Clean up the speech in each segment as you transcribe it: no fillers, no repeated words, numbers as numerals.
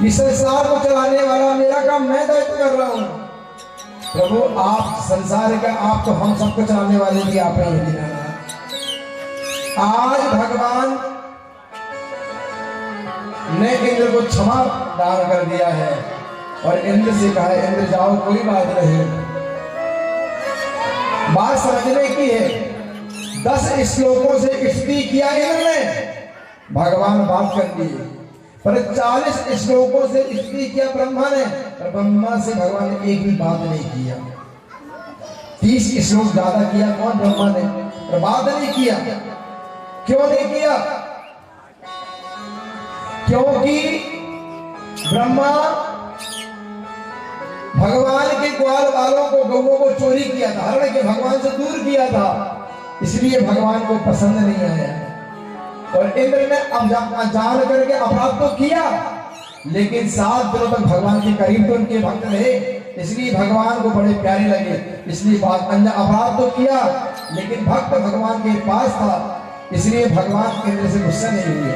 इस संसार को चलाने वाला मेरा काम, मैं दायित्व कर रहा हूं। प्रभु आप संसार का, आप तो हम सबको चलाने वाले भी आप ही हैं। आज भगवान ने इंद्र को क्षमा दान कर दिया है और इंद्र से कहा है इंद्र जाओ, कोई बात नहीं। बात समझने की है। 10 श्लोकों से स्तुति किया इंद्र ने, भगवान बात कर दिए, पर 40 श्लोकों से स्तुति किया ब्रह्मा ने, पर ब्रह्मा से भगवान ने एक भी बात नहीं किया। 30 श्लोक ज्यादा किया कौन? ब्रह्मा ने, पर बात नहीं किया। क्यों नहीं किया? क्योंकि ब्रह्मा भगवान के ग्वाल वालों को, गौओं को चोरी किया था, हरण के भगवान से दूर किया था, इसलिए भगवान को पसंद नहीं आया। और इंद्र ने अब जान करके अपराध तो किया, लेकिन 7 दिनों तक भगवान के करीब तो उनके भक्त रहे, इसलिए भगवान को बड़े प्यारे लगे। इसलिए अपराध तो किया, लेकिन भक्त भगवान के पास था, इसलिए भगवान इंद्र से गुस्सा नहीं हुए,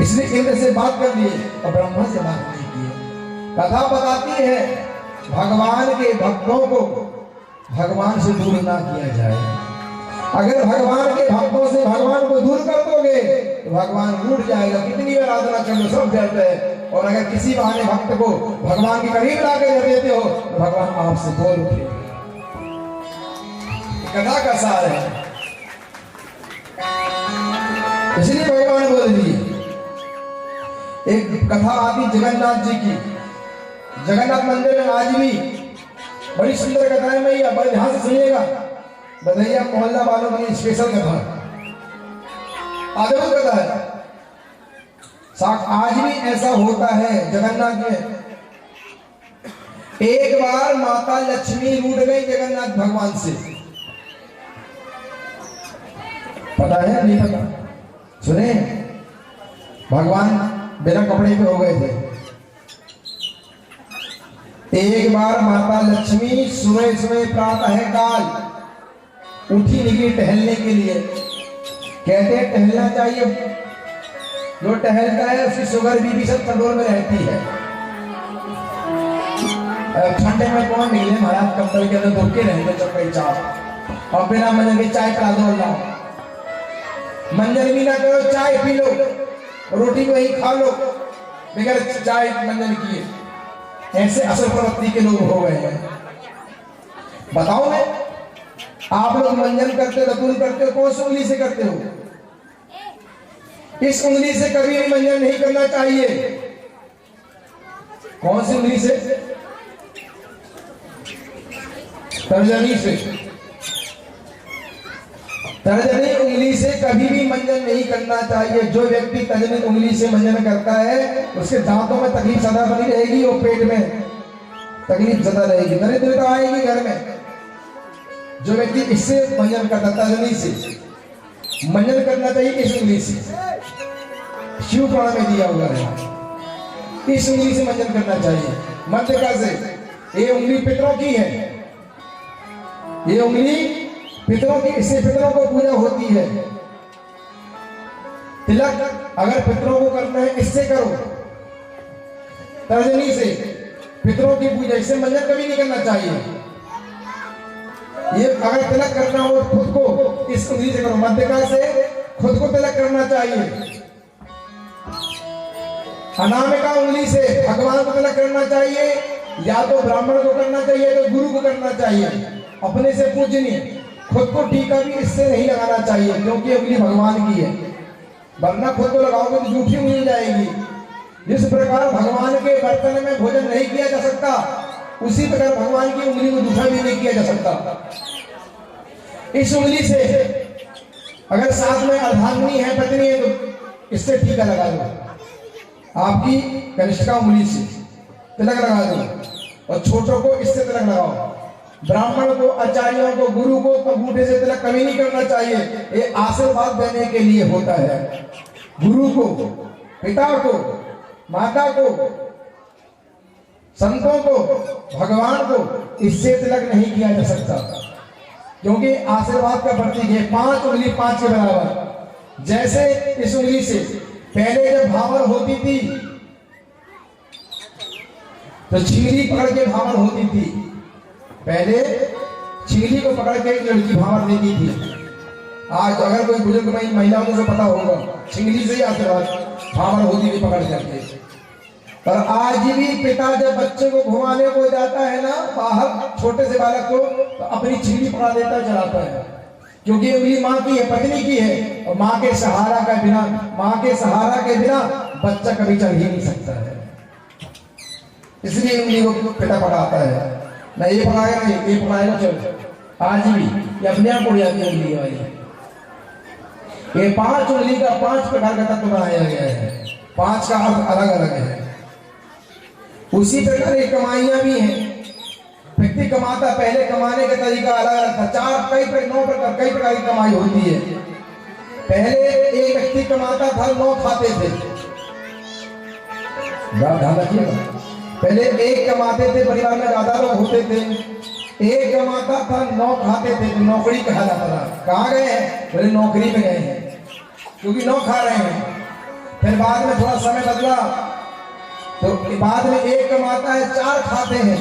इसलिए इंद्र से बात कर लिए और ब्रह्मा से बात नहीं की। कथा बताती है भगवान के भक्तों को भगवान से दूर ना किया जाए। अगर भगवान के भक्तों से भगवान को दूर कर दोगे तो भगवान रूठ जाएगा। कितनी आराधना कर लो सब डरते हैं, और अगर किसी बहाने भक्त को भगवान के करीब ला के देते हो तो भगवान आपसे बोल उठे। कथा का सार है, इसलिए भगवान बोल दिए। एक कथा आती जगन्नाथ जी की, जगन्नाथ मंदिर में आज भी बड़ी सुंदर कथा है। मैं बड़े ध्यान से सुनिएगा, बधैया मोहल्ला वालों की स्पेशल कथा, अद्भुत कथा है। आज भी ऐसा होता है जगन्नाथ में। एक बार माता लक्ष्मी रूठ गई जगन्नाथ भगवान से। पता है नहीं पता? सुने, भगवान बिना कपड़े पे हो गए थे। एक बार माता लक्ष्मी सुबह सुबह प्रातः काल उठी निकली टहलने के लिए। कहते हैं टहलना चाहिए, जो टहलता है उसकी शुगर बीपी सब कंट्रोल में रहती है। ठंडे में कौन निकले महाराज, कंबल के अंदर धुप के रहते चौके चाप, और बिना मंजन के चाय पिला दो अल्लाह। मंजन भी ना करो, चाय पी लो, रोटी को ही खा लो बगैर चाय मंजन किए। ऐसे असर प्रवृत्ति के लोग हो गए हैं। बताओ मैं, आप लोग मंजन करते, रतून करते हो, कौन सी उंगली से करते हो? इस उंगली से कभी भी मंजन नहीं करना चाहिए। कौन सी उंगली से? तर्जनी से। तर्जनी उंगली से कभी भी मंजन नहीं करना चाहिए। जो व्यक्ति तर्जनी उंगली से मंजन करता है उसके दांतों में तकलीफ सदा बनी रहेगी और पेट में तकलीफ सदा रहेगी, दरिद्रता आएगी घर में। जो व्यक्ति इससे मंजन करता, तर्जनी से मंजन करना चाहिए, इस उंगली से। शिव पुराण में दिया हुआ है, इस उंगली से मंजन करना चाहिए, मध्यका से। ये उंगली पितरों की है, ये उंगली पितरों की, इससे पितरों को पूजा होती है। तिलक अगर पितरों को करना है इससे करो, तर्जनी से पितरों की पूजा, इससे मंजन कभी नहीं करना चाहिए। ये अगर तिलक करना हो खुद को इस उंगली से करो, मध्यका से खुद को तिलक करना चाहिए। अनामिका उंगली से भगवान को तिलक करना चाहिए, या तो ब्राह्मण को करना चाहिए तो गुरु को करना चाहिए। अपने से पूजनीय, खुद को टीका भी इससे नहीं लगाना चाहिए, क्योंकि उंगली भगवान की है, वरना खुद को लगाओगे तो झूठी उंगली जाएगी। जिस प्रकार भगवान के बर्तन में भोजन नहीं किया जा सकता, उसी प्रकार भगवान की उंगली को जूठा भी नहीं किया जा सकता। इस उंगली से अगर साथ में अर्धांगिनी है, पत्नी है, तो इससे टीका लगा दो। आपकी कनिष्ठा उंगली से तिलक लगा दो, और छोटों को इससे तिलक लगाओ। ब्राह्मण को, आचार्यों को, गुरु को तो अंगूठे से तिलक कभी नहीं करना चाहिए। ये आशीर्वाद देने के लिए होता है। गुरु को, पिता को, माता को, संतों को, भगवान को इससे तिलक नहीं किया जा सकता, क्योंकि आशीर्वाद का प्रतीक है। 5 उंगली 5 के बराबर। जैसे इस उंगली से पहले जब भावर होती थी तो छिंगली पकड़ के भावर होती थी। पहले छिंगली को पकड़ के एक लड़की भावर देती थी। आज अगर कोई बुजुर्ग महिलाओं को पता होगा, छिंगली से ही आशीर्वाद भावर होती थी पकड़ करके। पर आज भी पिता जब बच्चे को घुमाने को जाता है ना बाहर, छोटे से बालक को, तो अपनी छिंगली पकड़ा देता चलाता है, क्योंकि उंगली माँ की है, पत्नी की है, और माँ के सहारा के बिना बच्चा कभी चल ही नहीं सकता है। इसलिए उंगली को पिता पकड़ाता है, ना ये पकड़ाएगा नहीं, ये पकड़ाएगा चल। आज भी ये अपने आप उड़ जाती है उंगली वाली। ये 5 उंगली का 5 प्रकार का तत्व बनाया गया है, 5 का अर्थ अलग अलग है। उसी प्रकार ये कमाइयां भी हैं। व्यक्ति कमाता, पहले कमाने का तरीका अलग अलग था। कई प्रकार की कमाई होती है। पहले एक व्यक्ति कमाता था, 9 खाते थे। ध्यान रखिएगा, पहले एक कमाते थे, परिवार में ज्यादा लोग होते थे, एक कमाता था, 9 खाते थे, तो नौकरी कहा जाता था। कहाँ गए हैं? बोले नौकरी में गए हैं, क्योंकि 9 खा रहे हैं। फिर बाद में थोड़ा समय बदला, तो बाद में एक कमाता है, 4 खाते हैं।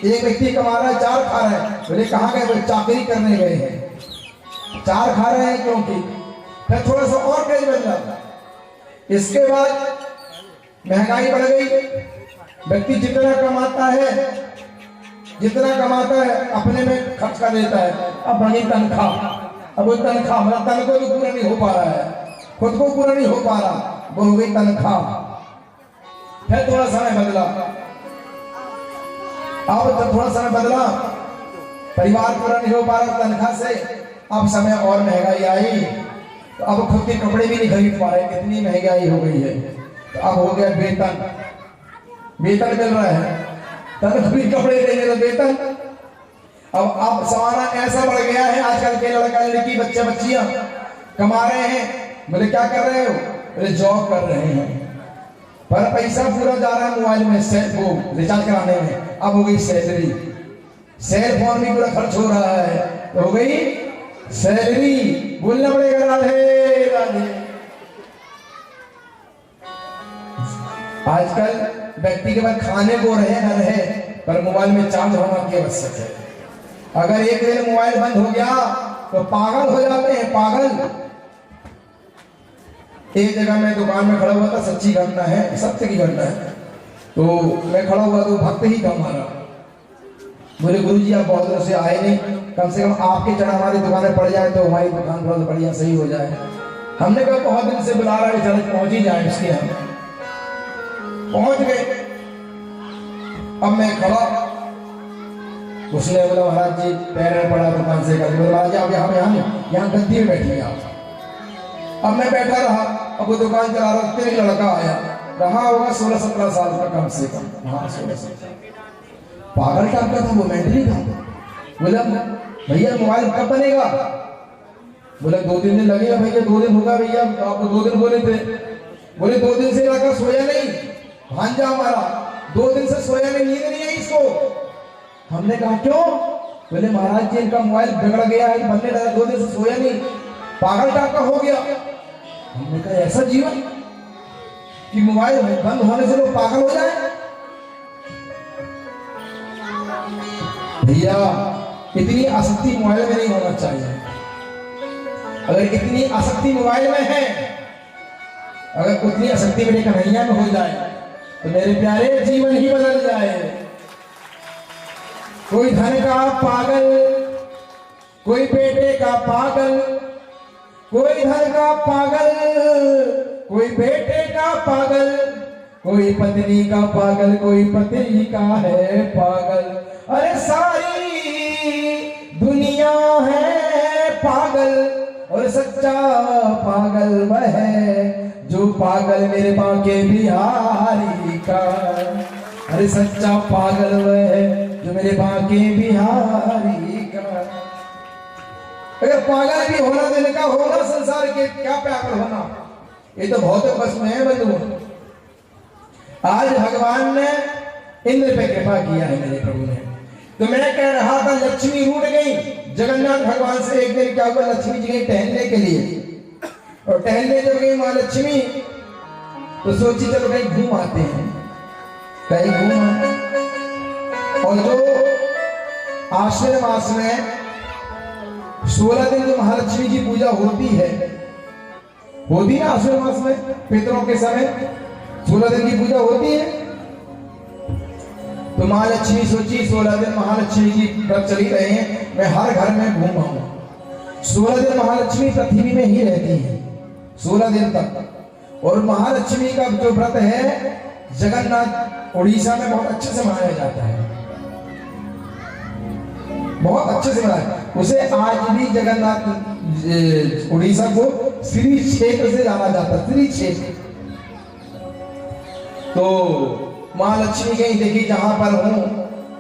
एक व्यक्ति कमा रहा है, 4 खा रहे हैं। बोले कहाँ गए? बोले चाकरी करने गए हैं, 4 खा रहे हैं क्योंकि। फिर थोड़ा सा और तेज बन जाता। इसके बाद महंगाई बढ़ गई। व्यक्ति जितना कमाता है अपने में खर्च कर देता है। अब बड़ी तनख्वाह, अब वो तनख्वाह मतलब तनख्वाह भी पूरा नहीं हो पा रहा है, खुद को पूरा नहीं हो पा रहा, वो हो गई तनख्वाह। फिर थोड़ा समय बदला, अब जब थोड़ा समय बदला, परिवार पूरा नहीं हो पा रहा तनख्वाह से। अब समय और महंगाई आई, तो अब खुद के कपड़े भी नहीं खरीद पा रहे, कितनी महंगाई हो गई है। तो अब हो गया वेतन मिल रहा है, तभी कपड़े देंगे तो वेतन। अब सामाना ऐसा बढ़ गया है, आजकल के लड़का लड़की बच्चे बच्चियां कमा रहे हैं। बोले क्या कर रहे हो? बोले जॉब कर रहे हैं, पर पैसा पूरा जा रहा है मोबाइल में, वो रिचार्ज कराने में। अब हो गई सैलरी, सेल फोन भी पूरा खर्च हो रहा है, तो हो गई सैलरी। बोलना पड़ेगा राधे राधे। आजकल व्यक्ति के पास खाने को रहे न रहे, पर मोबाइल में चार्ज होना की आवश्यक है। अगर एक दिन मोबाइल बंद हो गया तो पागल हो जाते हैं, पागल। एक जगह मैं दुकान में खड़ा हुआ था, सच्ची घटना है, सत्य की घटना है। तो मैं खड़ा हुआ तो भक्त ही था हमारा। बोले गुरुजी आप बहुत दिनों से आए नहीं, कम से कम आपके चढ़ा हमारी दुकान में पड़ जाए तो हमारी दुकान थोड़ा बढ़िया सही हो जाए। हमने कहा बहुत दिन से बुला रहा है, चलो पहुंच ही जाए। इसके हम पहुंच गए। अब मैं खड़ा, उसने बोला महाराज जी पैर में पड़ा दुकान से कर। महाराज आप यहाँ गद्दी में बैठिए आप। अब मैं बैठा रहा, अब वो दुकान चला रहा, तेरे लड़का आया, रहा होगा 16-17 साल का कम से कम। हाँ 16-17। पागल टाइप का था वो, मेंटली था। बोला भैया मोबाइल कब बनेगा? बोला 2-3 दिन लगेगा भैया। 2 दिन होगा भैया, आपको 2 दिन बोले थे। बोले 2 दिन से लड़का सोया नहीं, भांजा हमारा 2 दिन से सोया नहीं, नींद नहीं आई इसको। हमने कहा क्यों? बोले महाराज जी इनका मोबाइल बिगड़ गया है, बनने लगा, 2 दिन से सोया नहीं, पागल टाइप का हो गया। हमने कहा ऐसा जीवन कि मोबाइल बंद होने से लोग पागल हो जाए? भैया इतनी आसक्ति मोबाइल में नहीं होना चाहिए। अगर इतनी आसक्ति मोबाइल में है, अगर उतनी आसक्ति मेरे कन्हैया में हो जाए तो मेरे प्यारे जीवन ही बदल जाए। कोई धन का पागल, कोई बेटे का पागल, कोई धन का पागल, कोई बेटे का पागल, कोई पत्नी का पागल, कोई पति का है पागल। अरे सारी दुनिया है पागल, और सच्चा पागल वह है जो पागल मेरे बाके बिहारी का। अरे सच्चा पागल वह है जो मेरे बाके बिहारी का। अगर पागल भी होना तो इनका होना संसार के, क्या पागल होना, ये तो भौतिक बस में है बंधु। आज भगवान ने इंद्र पे कृपा किया है मेरे प्रभु ने। तो मैं कह रहा था लक्ष्मी रूठ गई। जगन्नाथ भगवान से एक दिन क्या हुआ, लक्ष्मी जी गई टहलने के लिए, और टहलने जब गई मां लक्ष्मी तो सोची चलो कहीं घूम आते हैं, कहीं घूम आते। और जो आश्विन मास में 16 दिन जो महालक्ष्मी की पूजा होती है, होती ना आश्विन मास में पितरों के समय 16 दिन की पूजा होती है। तो महालक्ष्मी सोची 16 दिन महालक्ष्मी की व्रत चली रहे हैं, मैं हर घर में घूम रहा हूं। 16 दिन महालक्ष्मी पृथ्वी में ही रहती है 16 दिन तक। और महालक्ष्मी का जो व्रत है जगन्नाथ उड़ीसा में बहुत अच्छे से मनाया जाता है, बहुत अच्छे से मनाया। उसे आज भी जगन्नाथ उड़ीसा को श्री क्षेत्र से जाना जाता है, श्री क्षेत्र। तो महालक्ष्मी कहीं देखी जहां पर हूं,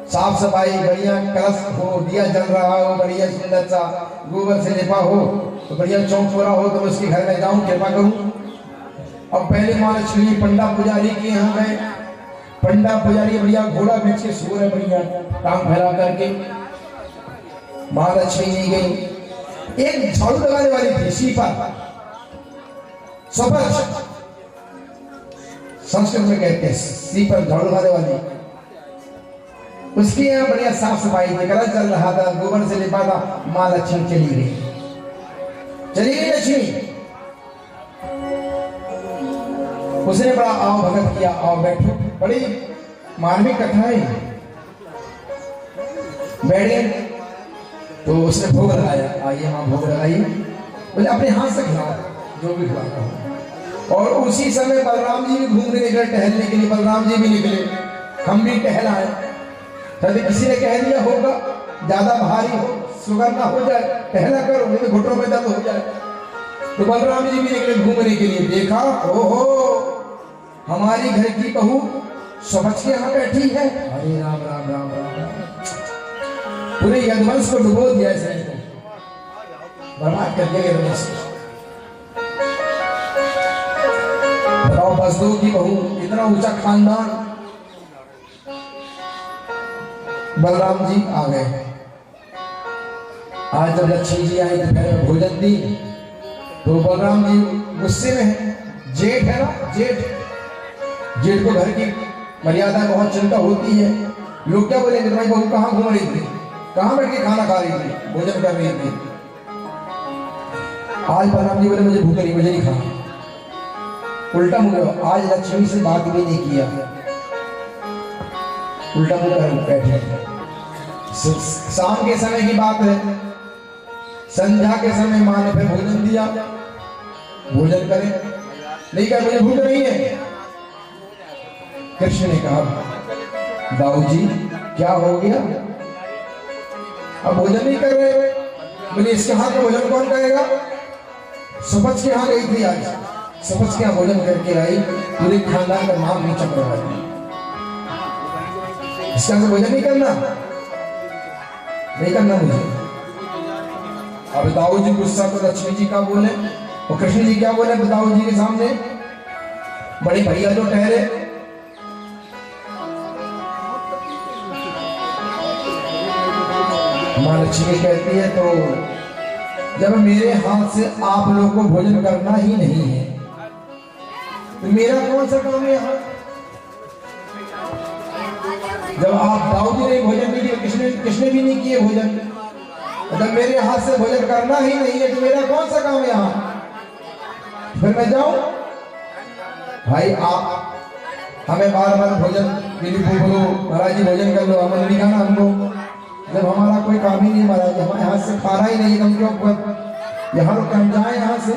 साफ सफाई बढ़िया, कलश हो, दिया जल रहा हो, बढ़िया सुंदर सा गोबर से लिपा हो, तो बढ़िया चौक पूरा हो, तो उसके घर में जाऊं, कृपा करूं। अब पहले महालक्ष्मी पंडा पुजारी के यहाँ गए, पंडा पुजारी बढ़िया घोड़ा बेच के सो रहे, बढ़िया टांग फैला करके। महालक्ष्मी नहीं गई। एक झाड़ू लगाने वाली थी सीपा, सपच संस्कृत में कहते हैं सीपर, झाड़ू लगाने वाली। उसकी यहाँ बढ़िया साफ सफाई थी, कलश चल रहा था, गोबर से लिपा था। महालक्ष्मी चली गई लक्ष्मी। उसने बड़ा आओ भगत किया, आओ बैठो, बड़ी मार्मिक कथाएं बैठे। तो उसने भोग लगाया, आइए मां भोग लगाइए, बोले अपने हाथ से खिलाओ जो भी खिलाता हूं। और उसी समय बलराम जी भी घूमने निकले, टहलने के लिए। बलराम जी भी निकले, हम भी टहलाए। यदि किसी ने कह दिया होगा ज्यादा भारी हो, शुगर ना हो जाए, टहला करो, नहीं तो घुटनों में दर्द हो जाए। तो बलराम जी भी निकले घूमने के लिए। देखा, ओहो हमारी घर की बहू समझ के यहाँ बैठी है। अरे राम राम राम राम, पूरे यज्ञवंश को डुबो दिया, ऐसे बर्बाद कर दिया यज्ञवंश। बताओ, बसदो की बहू, इतना ऊंचा खानदान। बलराम जी आ गए। आज जब लक्ष्मी जी आई दोपहर में भोजन दी, तो बलराम जी गुस्से में है। जेठ है ना, जेठ को घर की मर्यादा बहुत चिंता होती है। लोग क्या बोलेंगे, तुम्हारी बहू कहाँ घूम रही थी, कहाँ बैठ के खाना खा रही थी, भोजन कर रही थी। आज बलराम जी बोले मुझे भूख नहीं, मुझे नहीं खाना। उल्टा मुंह, आज लक्ष्मी से बात भी नहीं किया, उल्टा मुंह कर बैठे। शाम के समय की बात है, संध्या के समय मां ने फिर भोजन दिया, भोजन करें, नहीं कर, मुझे भूख नहीं है। कृष्ण ने कहा, दाऊ जी क्या हो गया, अब भोजन नहीं कर रहे? बोले इसके हाथ में भोजन कौन करेगा? सपच के यहाँ गई थी, आज सपच के यहाँ भोजन करके आई, पूरे खानदान का नाम नहीं चक्र रहा है। इसका भोजन नहीं करना, नहीं करना मुझे। अब दाऊ जी गुस्सा तो लक्ष्मी जी का बोले, और कृष्ण जी क्या बोले दाऊ जी के सामने, बड़े भैया जो ठहरे। मां लक्ष्मी कहती है, तो जब मेरे हाथ से आप लोगों को भोजन करना ही नहीं है, तो मेरा कौन सा काम है यहाँ? जब आप दाऊ जी ने भोजन नहीं किया, कृष्ण भी नहीं किए भोजन, जब मेरे हाथ से भोजन करना ही नहीं है, तो मेरा कौन सा काम है यहाँ? फिर मैं जाऊं? भाई आप हमें बार बार भोजन बोलो, महाराज जी भोजन कर लो, हमें नहीं खाना हमको, जब हमारा कोई काम ही नहीं, महाराज हमारे हाथ से खाना ही नहीं, हम क्यों यहाँ लोग हम जाए यहाँ से?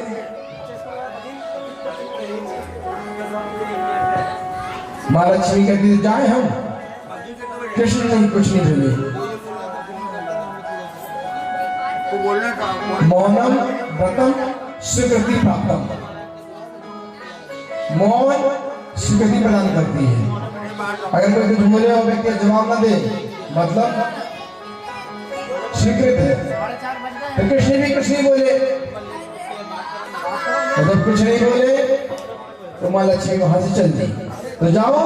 महालक्ष्मी कहती जाए हम, कृष्ण नहीं कुछ नहीं बोले। मौनम व्रतम स्वीकृति प्राप्तम, मौन स्वीकृति प्रदान करती है। अगर कोई कुछ बोले और व्यक्ति जवाब ना दे, मतलब स्वीकृत है। तो कृष्ण भी कुछ नहीं बोले, जब कुछ नहीं बोले तो मां लक्ष्मी वहां से चल दी। तो जाओ,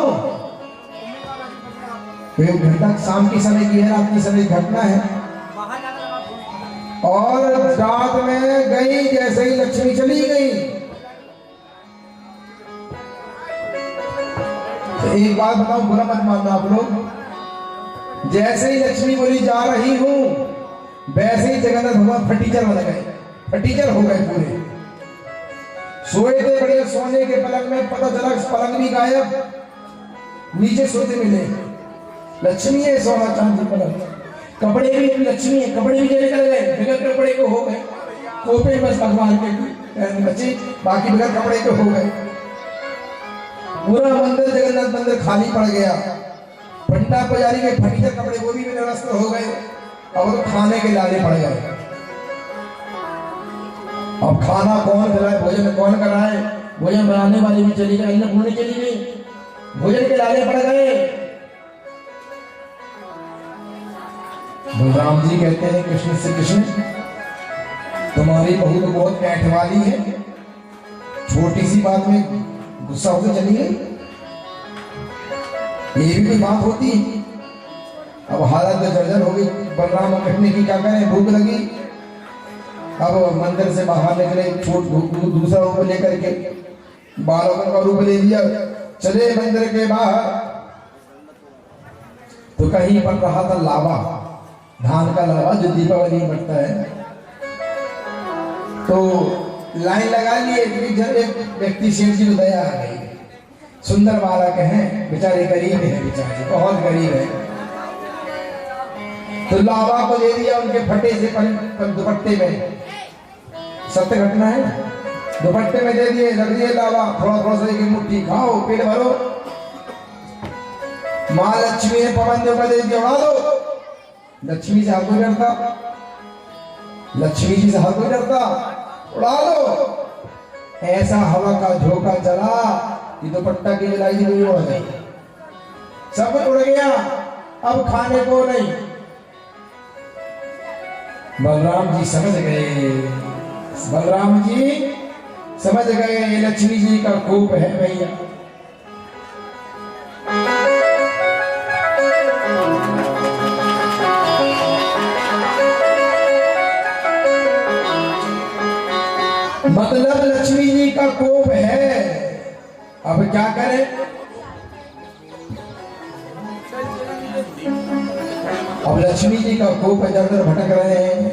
एक घटना शाम के समय की है, रात के समय घटना है। और रात में गई, जैसे ही लक्ष्मी चली गई, तो एक बात बताओ, बुरा मत मानना आप लोग, जैसे ही लक्ष्मी बोली जा रही हूं, वैसे ही जगन्नाथ भगवान फटीचर बन गए, फटीचर हो गए पूरे। सोए थे बढ़िया सोने के पलंग में, पता चला पलंग भी गायब, नीचे सोते मिले। लक्ष्मी है सोना चांदी पलंग, कपड़े भी लक्ष्मी है, कपड़े भी निकल गए, बगैर कपड़े को हो गए कोपे, बस भगवान के बच्चे, बाकी बगैर कपड़े के हो गए। पूरा मंदिर, जगन्नाथ मंदिर खाली पड़ गया। पंडा पुजारी के फटीचर कपड़े वो भी निरस्त हो गए। अब तो खाने के लाले पड़ गए। अब खाना कौन खिलाए, भोजन कौन कराए, भोजन बनाने वाली भी चली गई, अन्नपूर्णी चली गई, भोजन के लाले पड़ गए। बलराम जी कहते हैं कृष्ण से, कृष्ण तुम्हारी बहू तो बहुत कैठ वाली है, छोटी सी बात में गुस्सा होकर चली गई, ये भी कोई बात होती। अब हालत तो जर्जर हो गई बलराम और कृष्ण की, क्या करें, भूख लगी। अब मंदिर से बाहर निकले, दूसरा रूप लेकर के, बालकों का रूप ले लिया, चले मंदिर के बाहर। तो कहीं बन रहा था लावा, धान का लावा जो दीपावली में बनता है। तो लाइन लगा लिए, एक व्यक्ति शिव जी को दया आ गई, सुंदर बालक हैं, बेचारे गरीब हैं, बेचारे बहुत गरीब है। तो लावा को दे दिया उनके फटे से दुपट्टे में, सत्य घटना है, दुपट्टे में दे दिए, रख दिए लावा, थोड़ा थोड़ा सा एक मुट्ठी खाओ, पेट भरो। माँ लक्ष्मी ने पवन देव का दे दिया, उड़ा दो। लक्ष्मी से हाथ कोई डरता, लक्ष्मी जी से हाथ कोई डरता, उड़ा दो। ऐसा हवा का झोंका चला कि दुपट्टा की जलाई हुई उड़ गई, सब उड़ गया, अब खाने को नहीं। बलराम जी समझ गए, बलराम जी समझ गए ये लक्ष्मी जी का कोप है भैया। मतलब लक्ष्मी जी का कोप है, अब क्या करें। अब लक्ष्मी जी का कोप इधर उधर भटक रहे हैं,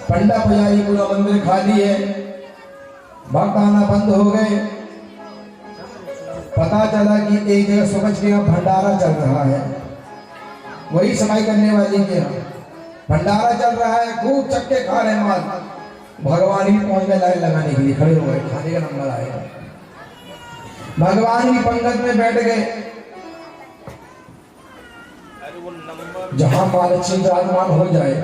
पंडा पुजारी पूरा मंदिर खाली है, भक्त आना बंद हो गए। पता चला कि एक जगह समझ के यहाँ भंडारा चल रहा है, वही सफाई करने वाली के यहाँ भंडारा चल रहा है, खूब चक्के खा रहे माल। भगवान ही पहुंच गए लाइन लगाने के लिए, खड़े हो गए, खाने का नंबर आएगा। भगवान भी पंगत में बैठ गए, जहां महालक्ष्मी विराजमान हो जाए,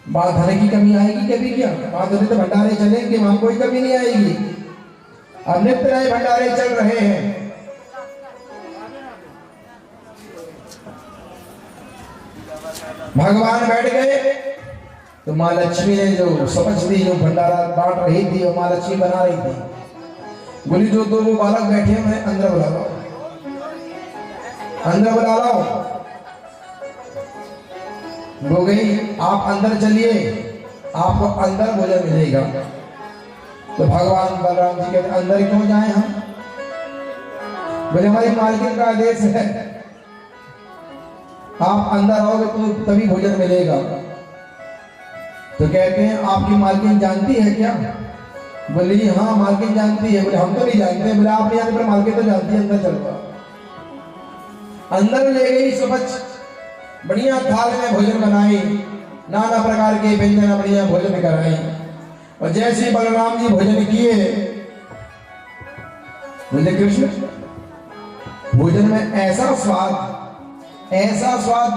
बात धन की कमी आएगी कभी क्या? बात होने तो भंडारे चलेंगे, वहां कोई कमी नहीं आएगी। अब नित्य नए भंडारे चल रहे हैं। भगवान बैठ गए तो माँ लक्ष्मी ने जो समझ दी, जो भंडारा बांट रही थी और माँ लक्ष्मी बना रही थी, बोली जो दो वो बालक बैठे हैं अंदर बुला लो, अंदर बुला लो। हो गई, आप अंदर चलिए, आपको अंदर भोजन मिलेगा। तो भगवान बलराम जी कहते अंदर क्यों जाएं हम? बोले हमारी मालकिन का आदेश है, आप अंदर आओगे तो तभी भोजन मिलेगा। तो कहते हैं आपकी मालकिन जानती है क्या? बोली हाँ मालकिन जानती है। बोले हम तो नहीं जानते। बोले आप नहीं जानते, मालकिन तो जानती है, अंदर चलता। अंदर ले गई, सुबह बढ़िया थाल में भोजन बनाई, नाना प्रकार के व्यंजन बढ़िया भोजन कराई। और जैसे बलराम जी भोजन किए, बोले कृष्ण भोजन में ऐसा स्वाद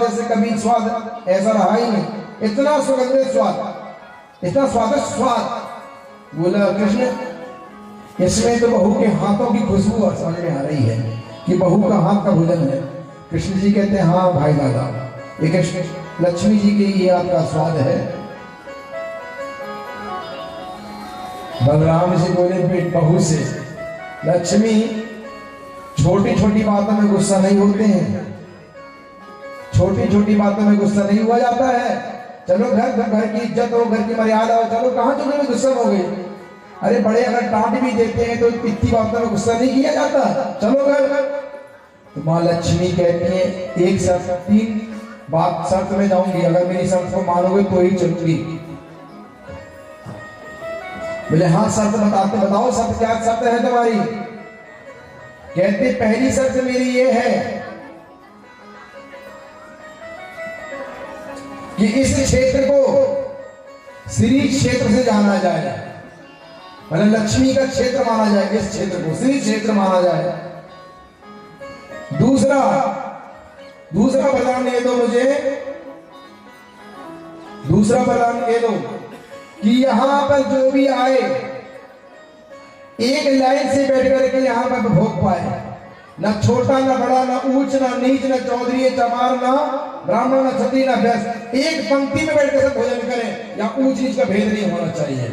जैसे कभी स्वाद ऐसा रहा ही नहीं, इतना सुगंधित स्वाद, इतना स्वादिष्ट स्वाद। बोला कृष्ण इसमें तो बहू के हाथों की खुशबू समझ में आ रही है कि बहू का हाथ का भोजन है। कृष्ण जी कहते हैं हाँ भाई दादा, ये कृष्ण लक्ष्मी जी के ये आपका स्वाद है। बलराम जी बोले बहू से, लक्ष्मी छोटी छोटी बातों में गुस्सा नहीं होते हैं, छोटी छोटी बातों में गुस्सा नहीं हुआ जाता है। चलो घर की इज्जत हो, घर की मर्यादा हो, चलो कहाँ चलो में गुस्सा हो गई। अरे बड़े अगर डांट भी देते हैं तो इतनी बातों में गुस्सा नहीं किया जाता, चलो घर। तो माँ लक्ष्मी कहती है एक शर्त, 3 बात शर्त में जाऊंगी, अगर मेरी शर्त को मानोगे तो ही चलूंगी। बोले हाँ शर्त बताते, बताओ शर्त क्या शर्त है तुम्हारी। कहते पहली शर्त मेरी ये है कि इस क्षेत्र को श्री क्षेत्र से जाना जाए, मतलब लक्ष्मी का क्षेत्र माना जाए, इस क्षेत्र को श्री क्षेत्र माना जाए। दूसरा वरदान ये दो मुझे, दूसरा वरदान ये दो कि यहां पर जो भी आए एक लाइन से बैठ करके यहां पर भोग पाए, न छोटा न बड़ा, न ऊंच न नीच, न चौधरी चमार, न ब्राह्मण, न क्षत्रिय, न वैश्य, एक पंक्ति में बैठ कर सब भोजन करें, या ऊंच नीच का भेद नहीं होना चाहिए।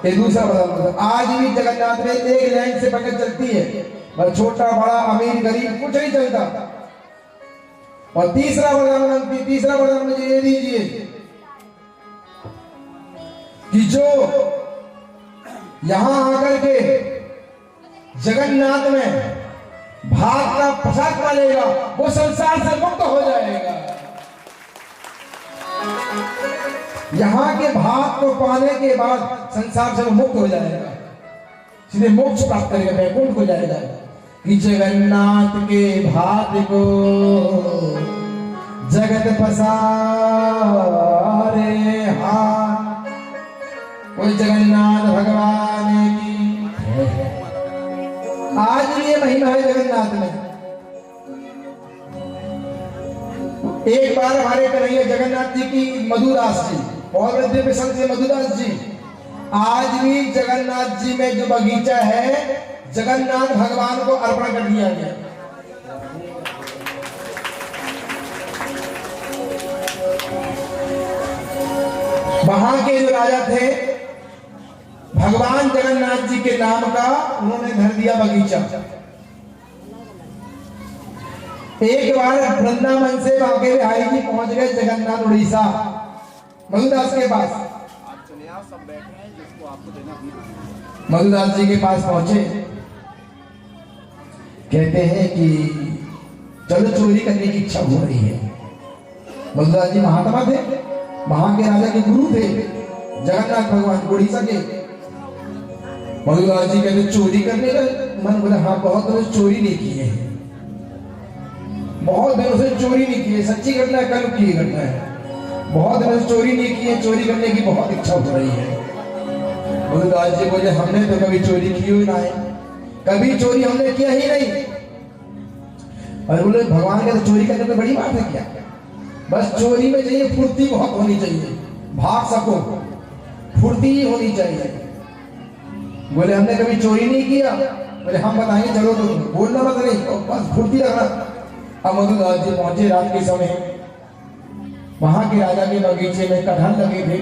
ये दूसरा वरदान। आज भी जगन्नाथ में एक लाइन से पकड़ चलती है, बस छोटा बड़ा अमीर गरीब कुछ नहीं चलता। और तीसरा वरदान मुझे ये दीजिए कि जो यहां आकर के जगन्नाथ में भाग का प्रसाद पालेगा वो संसार से मुक्त हो जाएगा। यहां के भाग को पाने के बाद संसार से मुक्त हो जाएगा, सीधे मोक्ष प्राप्त करेगा, वैकुंठ को जाएगा। कि जगन्नाथ के भात को जगत पसारे हाथ, कोई जगन्नाथ भगवान की। आज भी ये महिमा है जगन्नाथ में। एक बार हमारे कन्हैया जगन्नाथ जी की मधुदास जी और दिव्य संत मधुदास जी, आज भी जगन्नाथ जी में जो बगीचा है जगन्नाथ भगवान को अर्पण कर दिया गया। वहां के जो राजा थे भगवान जगन्नाथ जी के नाम का उन्होंने घर दिया बगीचा। एक बार वृंदावन से बांके बिहारी जी पहुंच गए जगन्नाथ उड़ीसा मधुदास के पास। मधुदास जी के पास पहुंचे, कहते हैं कि चलो चोरी करने की इच्छा हो रही है। मधुदास जी महात्मा थे, वहां के राजा के गुरु थे जगन्नाथ भगवान उड़ीसा के। मधुदास जी कहते चोरी करने का मन, बोला हाँ बहुत दिनों से चोरी नहीं की है, बहुत दिनों से चोरी नहीं की है, सच्ची घटना है, कल की घटना है, बहुत दिनों से चोरी नहीं की है, चोरी करने की बहुत इच्छा हो रही है। मधुदास जी बोले हमने तो कभी चोरी की हुई ना है, कभी चोरी हमने किया ही नहीं। और बोले भगवान के तो चोरी करने तो बड़ी बात है क्या, बस चोरी में चाहिए फुर्ती बहुत होनी चाहिए, भाग सको, फुर्ती ही होनी चाहिए। बोले हमने कभी चोरी नहीं किया। बोले हम बताएंगे, चलो तो बोलना मत नहीं, बस फुर्ती रखना। अब मधुदास जी पहुंचे रात के समय, वहां के राजा के बगीचे में कटहल लगे थे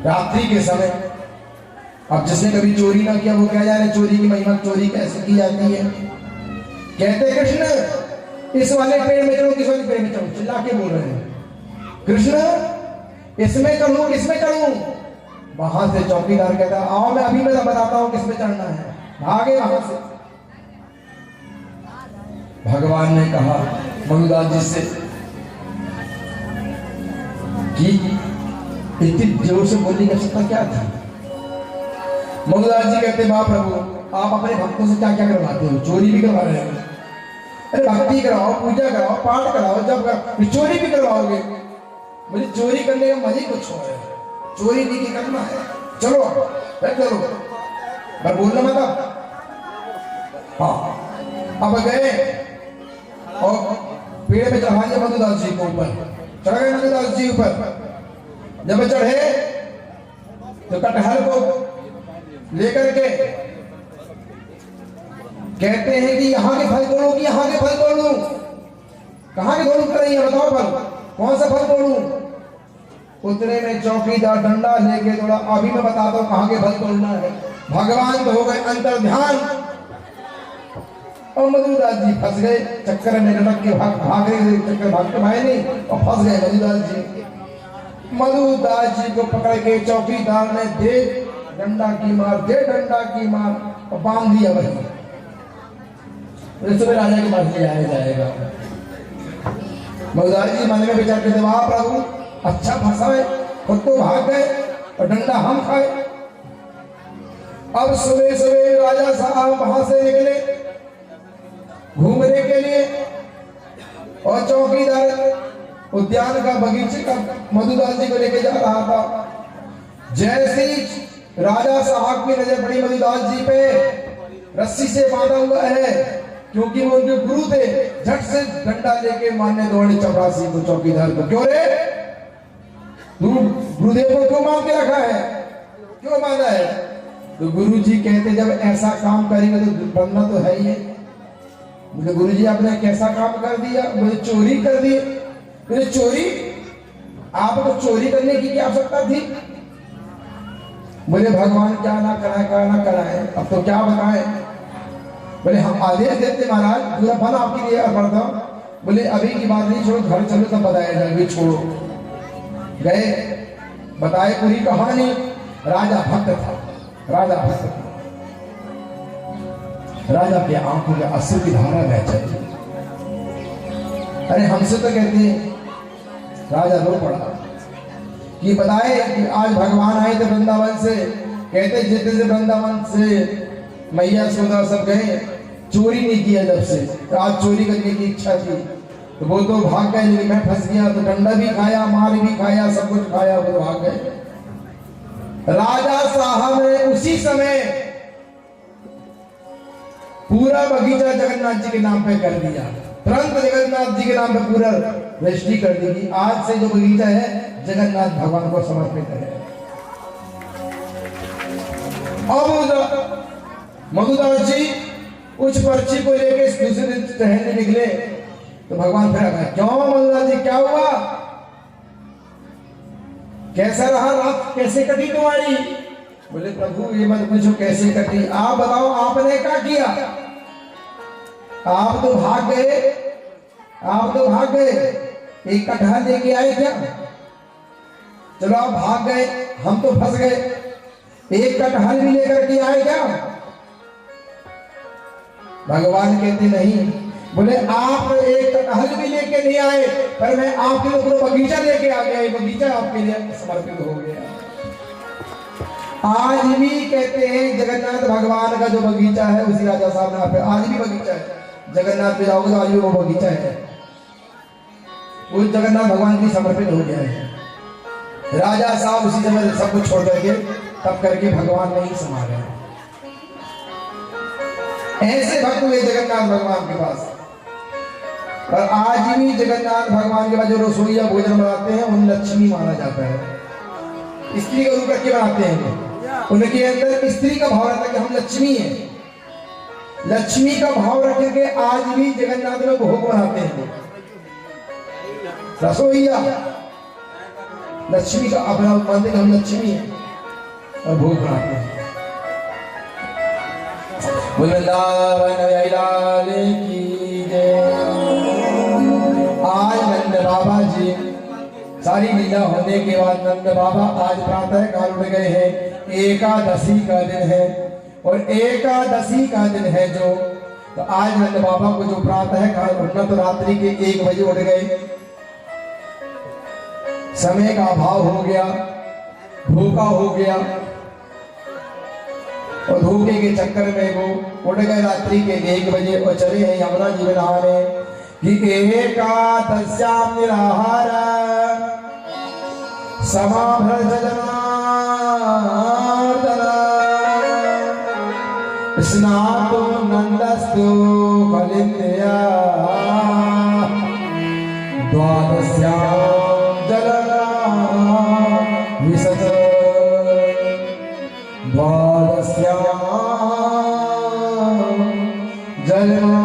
रात्रि के समय। अब जिसने कभी चोरी ना किया वो कह जा रहे चोरी की महिमा, चोरी कैसे की जाती है। कहते कृष्ण इस वाले पेड़ में चढ़ो, किस वाले पेड़ में चढ़ो, चिल्ला के बोल रहे हैं कृष्ण इसमें चढ़ूं किसमें चढ़ूं। वहां से चौकीदार कहता आओ मैं अभी मैं बताता हूं किसमें चढ़ना है, भागे वहां से। भगवान ने कहा मधुदास जी से कि इतनी जोर से बोलने की आवश्यकता क्या थी। मधुदास जी कहते महाप्रभु आप अपने भक्तों से क्या क्या करवाते हो, चोरी भी करवा रहे हो। अरे भक्ति कराओ, पूजा कराओ, पाठ कराओ, जब कराओ, चोरी भी करवाओगे। मुझे चोरी करने का मजा ही कुछ और है, चोरी नहीं करना है, चलो चलो पर बोलना मतलब। हाँ अब गए और पेड़ पे चढ़ा दिया मधुदास जी को, ऊपर चढ़ गए मधुदास जी ऊपर। जब चढ़े तो कटहल को लेकर के कहते हैं कि यहाँ के फल तोड़ू कि यहाँ के फल तोड़ू, कहाँ के तोड़ू कर रही है बताओ फल, कौन सा फल तोड़ू। उतने में चौकीदार डंडा लेके तोड़ा, अभी मैं बताता हूँ कहाँ के फल तोड़ना है। भगवान तो हो गए अंतर ध्यान और मधुदास जी फंस गए चक्कर में, लटक के भाग रहे चक्कर भागते भाई नहीं और फंस गए मधुदास जी। मधुदास जी को पकड़ के चौकीदार ने दे डंडा की मार, दे डंडा की मार और बांध दिया वही। तो सुबह राजा के पास ले आया जाएगा। मगदारी जी मन में विचार करते वाह प्रभु अच्छा फंसा है, खुद तो भाग गए और डंडा हम खाए। अब सुबह सुबह राजा साहब वहां से निकले घूमने के लिए और चौकीदार उद्यान का बगीचे का मधुदास जी को लेके जा रहा था। जैसे ही राजा साहब की नजर पड़ी मधुदास जी पे, रस्सी से बांधा हुआ है क्योंकि वो उनके गुरु थे, झट से डंडा लेके मारने दौड़े चपरासी को, चौकीदार को। क्यों रे तू गुरुदेव को क्यों मान के रखा है, क्यों बांधा है? तो गुरु जी कहते जब ऐसा काम करेंगे तो बनना तो है ही है। बोले गुरु जी आपने कैसा काम कर दिया? बोले चोरी कर दी। बोले चोरी? आपको चोरी करने की क्या आवश्यकता थी? बोले भगवान क्या ना कराए, अब तो क्या बताएं। बोले हम आदेश देते महाराज, पूरा फल आपके लिए अर्पण था। बोले अभी की बात नहीं, छोड़ो घर चलो तब बताया जाएगा। छोड़ो गए, बताए पूरी कहानी। राजा भक्त था, राजा भक्त था। राजा के आंखों में अश्रु की धारा बह चली। अरे हमसे तो कहते राजा रो पड़ा कि बताए कि आज भगवान आए थे वृंदावन से, कहते जितने से वृंदावन से मैया सोदा सब गए, चोरी नहीं किया जब से, तो आज चोरी करने की इच्छा थी तो वो तो भाग गए, लेकिन मैं फंस गया तो डंडा भी खाया, मार भी खाया, सब कुछ खाया, वो भाग गए। राजा साहब ने उसी समय पूरा बगीचा जगन्नाथ जी के नाम पे कर दिया। तुरंत जगन्नाथ जी के नाम पे पूरा रजिस्ट्री कर दी कि आज से जो बगीचा है जगन्नाथ भगवान को समर्पित है। अब मधुदास जी उस पर्ची को लेके दूसरे दिन टहलने निकले तो भगवान फिर आया, क्यों मधुदास जी क्या हुआ, कैसा रहा रात, कैसे कटी तुम्हारी? बोले प्रभु ये मत पूछो कैसे कटी, आप बताओ आपने क्या किया? आप तो भाग गए, आप तो भाग गए, एक कटहल लेके आए क्या? चलो आप भाग गए, हम तो फंस गए, एक कटहल भी लेकर के आए क्या? भगवान कहते नहीं। बोले आप एक कटहल भी लेके नहीं आए, पर मैं आपके लिए पूरा बगीचा लेके आ गया, बगीचा आपके लिए समर्पित हो गया। आज भी कहते हैं जगन्नाथ भगवान का जो बगीचा है उसी राजा साहब ने आज भी बगीचा है। जगन्नाथ पे जाओगे तो आज भी वो बगीचा है, उस जगन्नाथ भगवान की समर्पित हो गया है। राजा साहब उसी समय सब कुछ छोड़ करके तब करके भगवान में ही समा गए। ऐसे भक्त हुए जगन्नाथ भगवान के पास। और आज भी जगन्नाथ भगवान के पास जो रसोईया भोजन बनाते हैं उन लक्ष्मी माना जाता है। स्त्री का रूप रख के बनाते हैं, उनके अंदर स्त्री का भाव रहता है कि हम लक्ष्मी हैं। लक्ष्मी का भाव रख के आज भी जगन्नाथ में भोग बनाते हैं। रसोईया लक्ष्मी का अपना मानते हैं, हम लक्ष्मी हैं और भोग बनाते हैं। वृंदावन लाल की जय। आज नंद बाबा जी सारी लीला होने के बाद नंद बाबा आज प्रातः काल उठ गए हैं। एकादशी का दिन है और एकादशी का दिन है जो, तो आज नंद बाबा को जो प्रातः काल उठना, तो रात्रि के 1 बजे उठ गए। समय का अभाव हो गया, भूखा हो गया और धोखे के चक्कर में वो उठ गए रात्रि के 1 बजे और चले हैं यमुना जी में नहाने। कि एकादश्याम निराहार समाभ्रजनार्दन स्नातो नंदस्तु कलिंदया द्वादश्याम जलना विसत द्वादश्याम जलना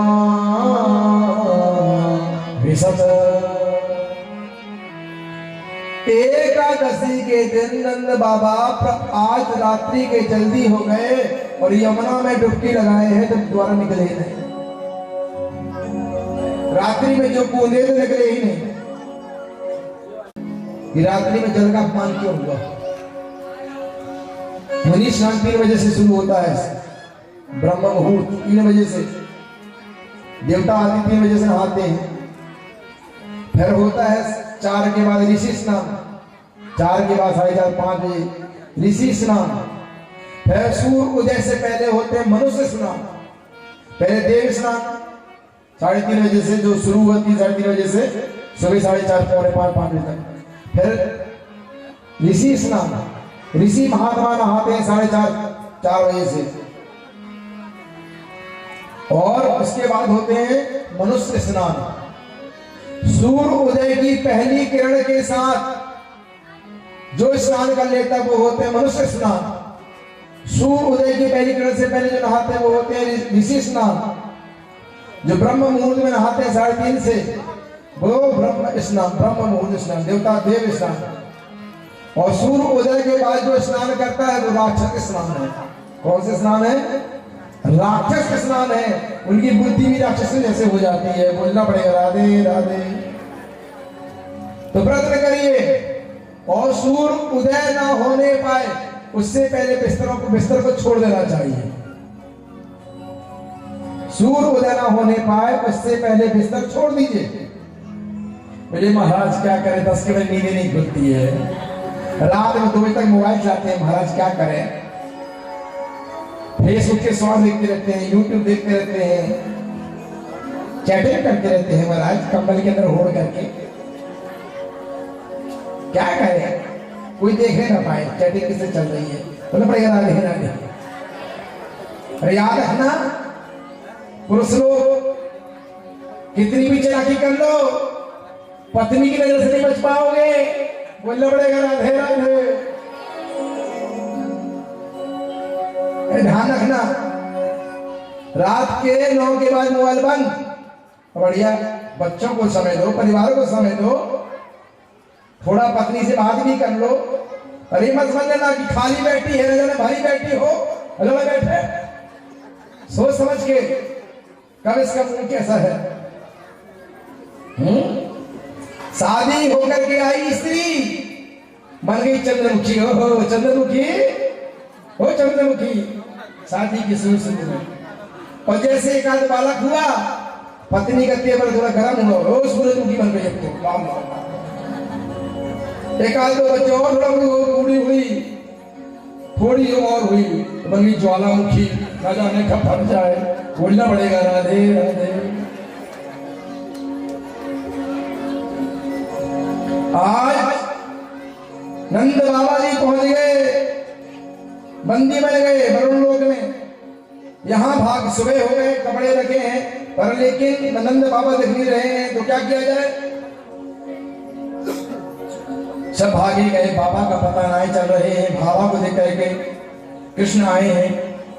विसत। एकादशी के दिन नंद बाबा आज रात्रि के जल्दी हो गए और यमुना में डुबकी लगाए हैं तो द्वारा निकले ही नहीं। रात्रि में जो कूदे तो निकले ही नहीं। कि रात्रि में जल का अपमान क्यों हुआ? मुनि स्नान 3 बजे से शुरू होता है, ब्रह्म मुहूर्त 3 बजे से। देवता आदि 3 बजे से नहाते हैं। फिर होता है 4 के बाद ऋषि स्नान, 4 के बाद 4:30 5 बजे ऋषि स्नान। फिर सूर्य उदय से पहले होते हैं मनुष्य स्नान, पहले देव स्नान 3:30 बजे से जो शुरू होती है 3:30 बजे से सुबह 4:30 पौने 5 बजे तक। फिर ऋषि स्नान, ऋषि महात्मा नहाते हैं 4:30 बजे से। और उसके बाद होते हैं मनुष्य स्नान। सूर्य उदय की पहली किरण के साथ जो स्नान कर लेता है वो होते हैं मनुष्य स्नान। सूर्य उदय की पहली किरण से पहले जो नहाते हैं वो होते हैं ऋषि स्नान। जो ब्रह्म मुहूर्त में नहाते हैं 3:30 से वो ब्रह्म स्नान, ब्रह्म मुहूर्त स्नान, देवता देव स्नान। और सूर्य उदय के बाद जो स्नान करता है वो राक्षस स्नान है। कौन से स्नान है? राक्षस स्नान है। उनकी बुद्धि भी राक्षस जैसे हो जाती है, बोलना पड़ेगा राधे राधे। तो प्रयत्न करिए और सूर्य उदय ना होने पाए उससे पहले बिस्तर को छोड़ देना चाहिए। सूर्य उदय ना होने पाए उससे पहले बिस्तर छोड़ दीजिए। बोले महाराज क्या करें, 10 के बजे नींद नहीं खुलती है, रात में 2 बजे तक मोबाइल चलाते हैं, महाराज क्या करें? फेसबुक के शॉर्ट देखते रहते हैं, यूट्यूब देखते रहते हैं, चैटिंग करते रहते हैं महाराज कंबल के अंदर होड़ करके। क्या करें? कोई देखने ना पाए चैटिंग किससे चल रही है, बोले पड़ेगा ना देखना नहीं। अरे याद रखना, पुरुष लोग कितनी भी चालाकी कर लो पत्नी की नजर से नहीं बच पाओगे, बोलना पड़ेगा राधे राधे। ध्यान रखना, रात के 9 के बाद मोबाइल बंद। बढ़िया, बच्चों को समय दो, परिवार को समय दो, थोड़ा पत्नी से बात भी कर लो। अरे मत समझ लेना कि खाली बैठी है, न जाने भारी बैठी हो, अलग बैठे। सोच समझ के कब इसका मुंह कैसा है। शादी होकर के आई स्त्री बन गई चंद्रमुखी। हो चंद्रमुखी, हो चंद्रमुखी, शादी की शुरू में। और जैसे एक आध बालक हुआ, पत्नी का तेवर थोड़ा गर्म हुआ, वो सूरजमुखी बन गई। एक आध 2 बच्चे और थोड़ा बूढ़ी हुई, थोड़ी और हुई, बन गई ज्वालामुखी, न जाने कब फट जाए, बोलना पड़ेगा राधे राधे। आज नंद बाबा जी पहुंच गए, बंदी बन गए वरुण लोक में। यहाँ भाग सुबह हो गए, कपड़े रखे हैं, पर लेकिन नंद बाबा दिख नहीं रहे हैं, तो क्या किया जाए? सब भागे गए, बाबा का पता नहीं चल रहे हैं। बाबा को देख करके कृष्ण आए हैं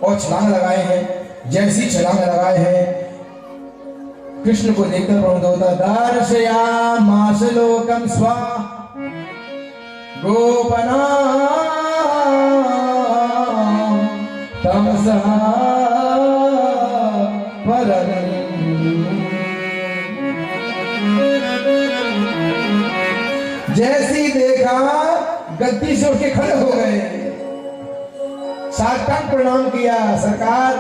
और छलांग लगाए हैं। जैसी छलांग लगाए हैं, कृष्ण को देखकर प्रणोदता दर्शयामास लोकम स्वा गोपना तमसा परम। जैसी देखा गद्दी से उठ के खड़े हो गए, साष्टांग प्रणाम किया। सरकार,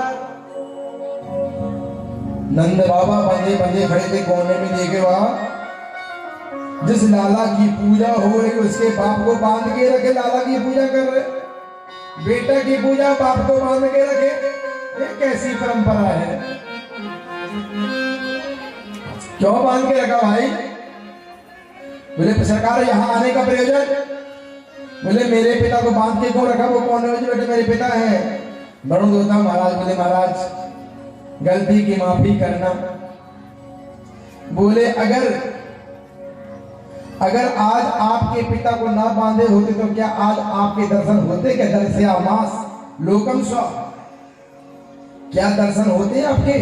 नंद बाबा बंदे बंदे खड़े थे कोने में, देखे वहां जिस लाला की पूजा हो रही उसके बाप को बांध के रखे, लाला की पूजा कर रहे, बेटा की पूजा बाप को बांध के रखे। ये कैसी परंपरा है? क्यों बांध के रखा भाई? बोले सरकार यहाँ आने का प्रयोजन? बोले मेरे पिता को बांध के क्यों रखा? वो कौन है? बेटे मेरे पिता है वरुण देवता महाराज। बोले महाराज गलती की माफी करना। बोले अगर आज आपके पिता को ना बांधे होते तो क्या आज आपके दर्शन होते? क्या दर्शयामास लोकम स्वा, क्या दर्शन होते आपके?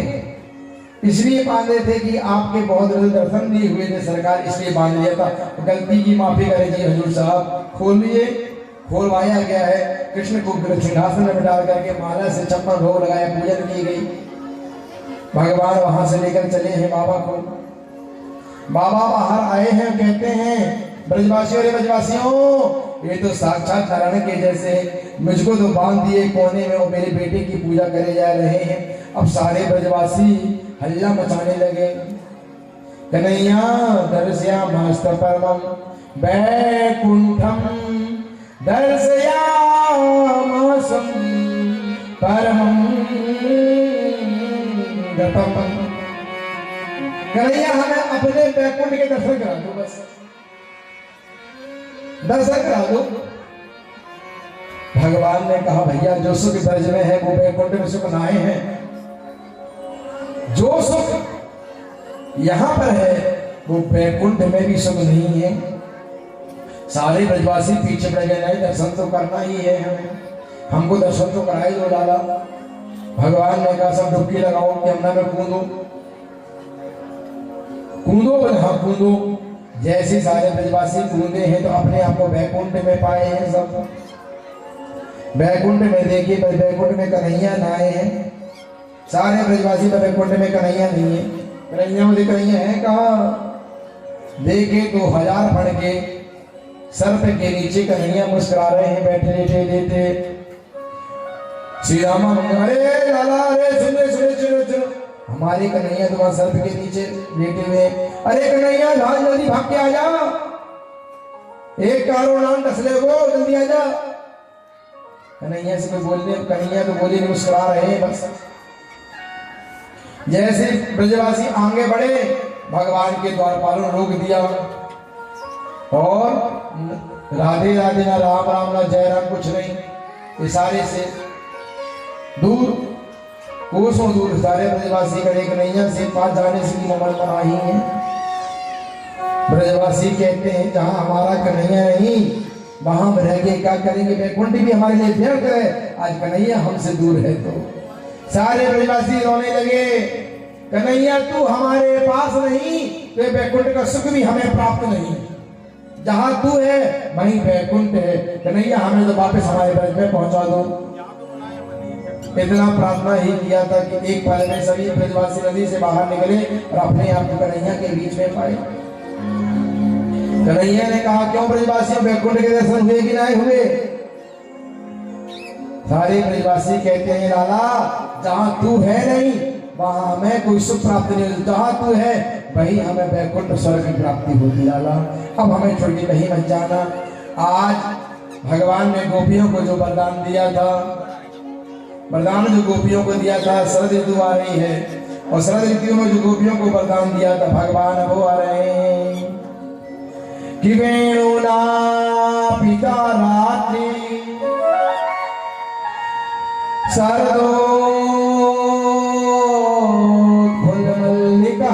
इसलिए बांधे थे कि आपके बहुत दर्शन नहीं हुए थे सरकार, इसलिए बांध लिया था। गलती की माफी करें जी हजूर साहब। खोलिए, खोलवाया गया है। कृष्ण को सिंहासन में डाल करके माला से 56 भोग लगाया, पूजन की गई। भगवान वहां से लेकर चले हैं बाबा को। बाबा बाहर आए हैं, कहते हैं ब्रजवासियों रे ब्रजवासियों, ये तो साक्षात नारायण के जैसे, मुझको तो बांध दिए कोने में और मेरे बेटे की पूजा करे जा रहे हैं। अब सारे ब्रजवासी हल्ला मचाने लगे। कन्हैया दर्शयामास परमं वैकुंठम दर्शयामास परमं गतम। कन्हैया हमें अपने वैकुंठ के दर्शन करा दो, बस दर्शन करा दो। भगवान ने कहा भैया जो सुख ब्रज में है वो वैकुंठ में सुख नाए हैं। जो सुख यहां पर है वो वैकुंठ में भी सुख नहीं है। सारे ब्रजवासी पीछे पड़ गए, नहीं दर्शन तो करना ही है हमें, हमको दर्शन तो कराई दो लाला। भगवान ने कहा सब डुबकी लगाओ कि यमुना में कूदो कूदो। हाँ कूदो। जैसे सारे ब्रजवासी कूदे हैं तो अपने आप को वैकुंठ में पाए हैं। सब वैकुंठ में देखिए, वैकुंठ में कन्हैया नहाए हैं। सारे ब्रजवासी वैकुंठ में कन्हैया नहीं है। कन्हैया मुझे कन्हैया है कहा? देखे तो 1000 फड़ के सर्प के नीचे कन्हैया मुस्कुरा रहे हैं बैठे लेटे लेटे। श्री रामा अरे लाला अरे सुनो सुनो सुनो सुनो, हमारे कन्हैया तो वहां सर्प के नीचे लेटे हुए। अरे कन्हैया जल्दी भाग के आ जा, एक कारो नाम डसले को जल्दी आ जा। कन्हैया से कोई बोलने, कन्हैया तो बोली मुस्कुरा रहे हैं बस। जैसे ब्रजवासी आगे बढ़े भगवान के द्वारपालों ने रोक दिया और राधे राधे ना राम राम ना जय राम कुछ नहीं, इशारे से दूर कोसों दूर सारे ब्रजवासी खड़े। कन्हैया से पास जाने से मन मनाही है। ब्रजवासी कहते हैं जहां हमारा कन्हैया नहीं वहां रह के क्या करेंगे, वैकुंठ भी हमारे लिए व्यर्थ है। आज कन्हैया हमसे दूर है तो सारे ब्रजवासी रोने लगे। कन्हैया तू हमारे पास नहीं तो वैकुंठ का सुख भी हमें प्राप्त नहीं। जहां तू है वहीं वैकुंठ है। कन्हैया हमें तो वापस हमारे ब्रज में पहुंचा दो। इतना प्रार्थना ही किया था कि एक पल में सभी ब्रजवासी नदी से बाहर निकले और अपने आप को कन्हैया के बीच में पाए। कन्हैया ने कहा क्यों ब्रजवासियों वैकुंठ के दर्शन हुए कि नहीं हुए? सारे ब्रजवासी कहते हैं लाला जहां तू है नहीं वहां हमें कोई सुख प्राप्त नहीं, जहां तू है वही हमें वैकुंठ स्वर्ग की प्राप्ति होती लाला। अब हमें छोड़ के कहीं मत जाना। आज भगवान ने गोपियों को जो वरदान दिया था, वरदान जो गोपियों को दिया था, शरद ऋतु आ रही है और शरद ऋतु में जो गोपियों को वरदान दिया था भगवान वो आ रहे हैं कि वेणुना पिता रात्रि शरदो फुलमल्लिका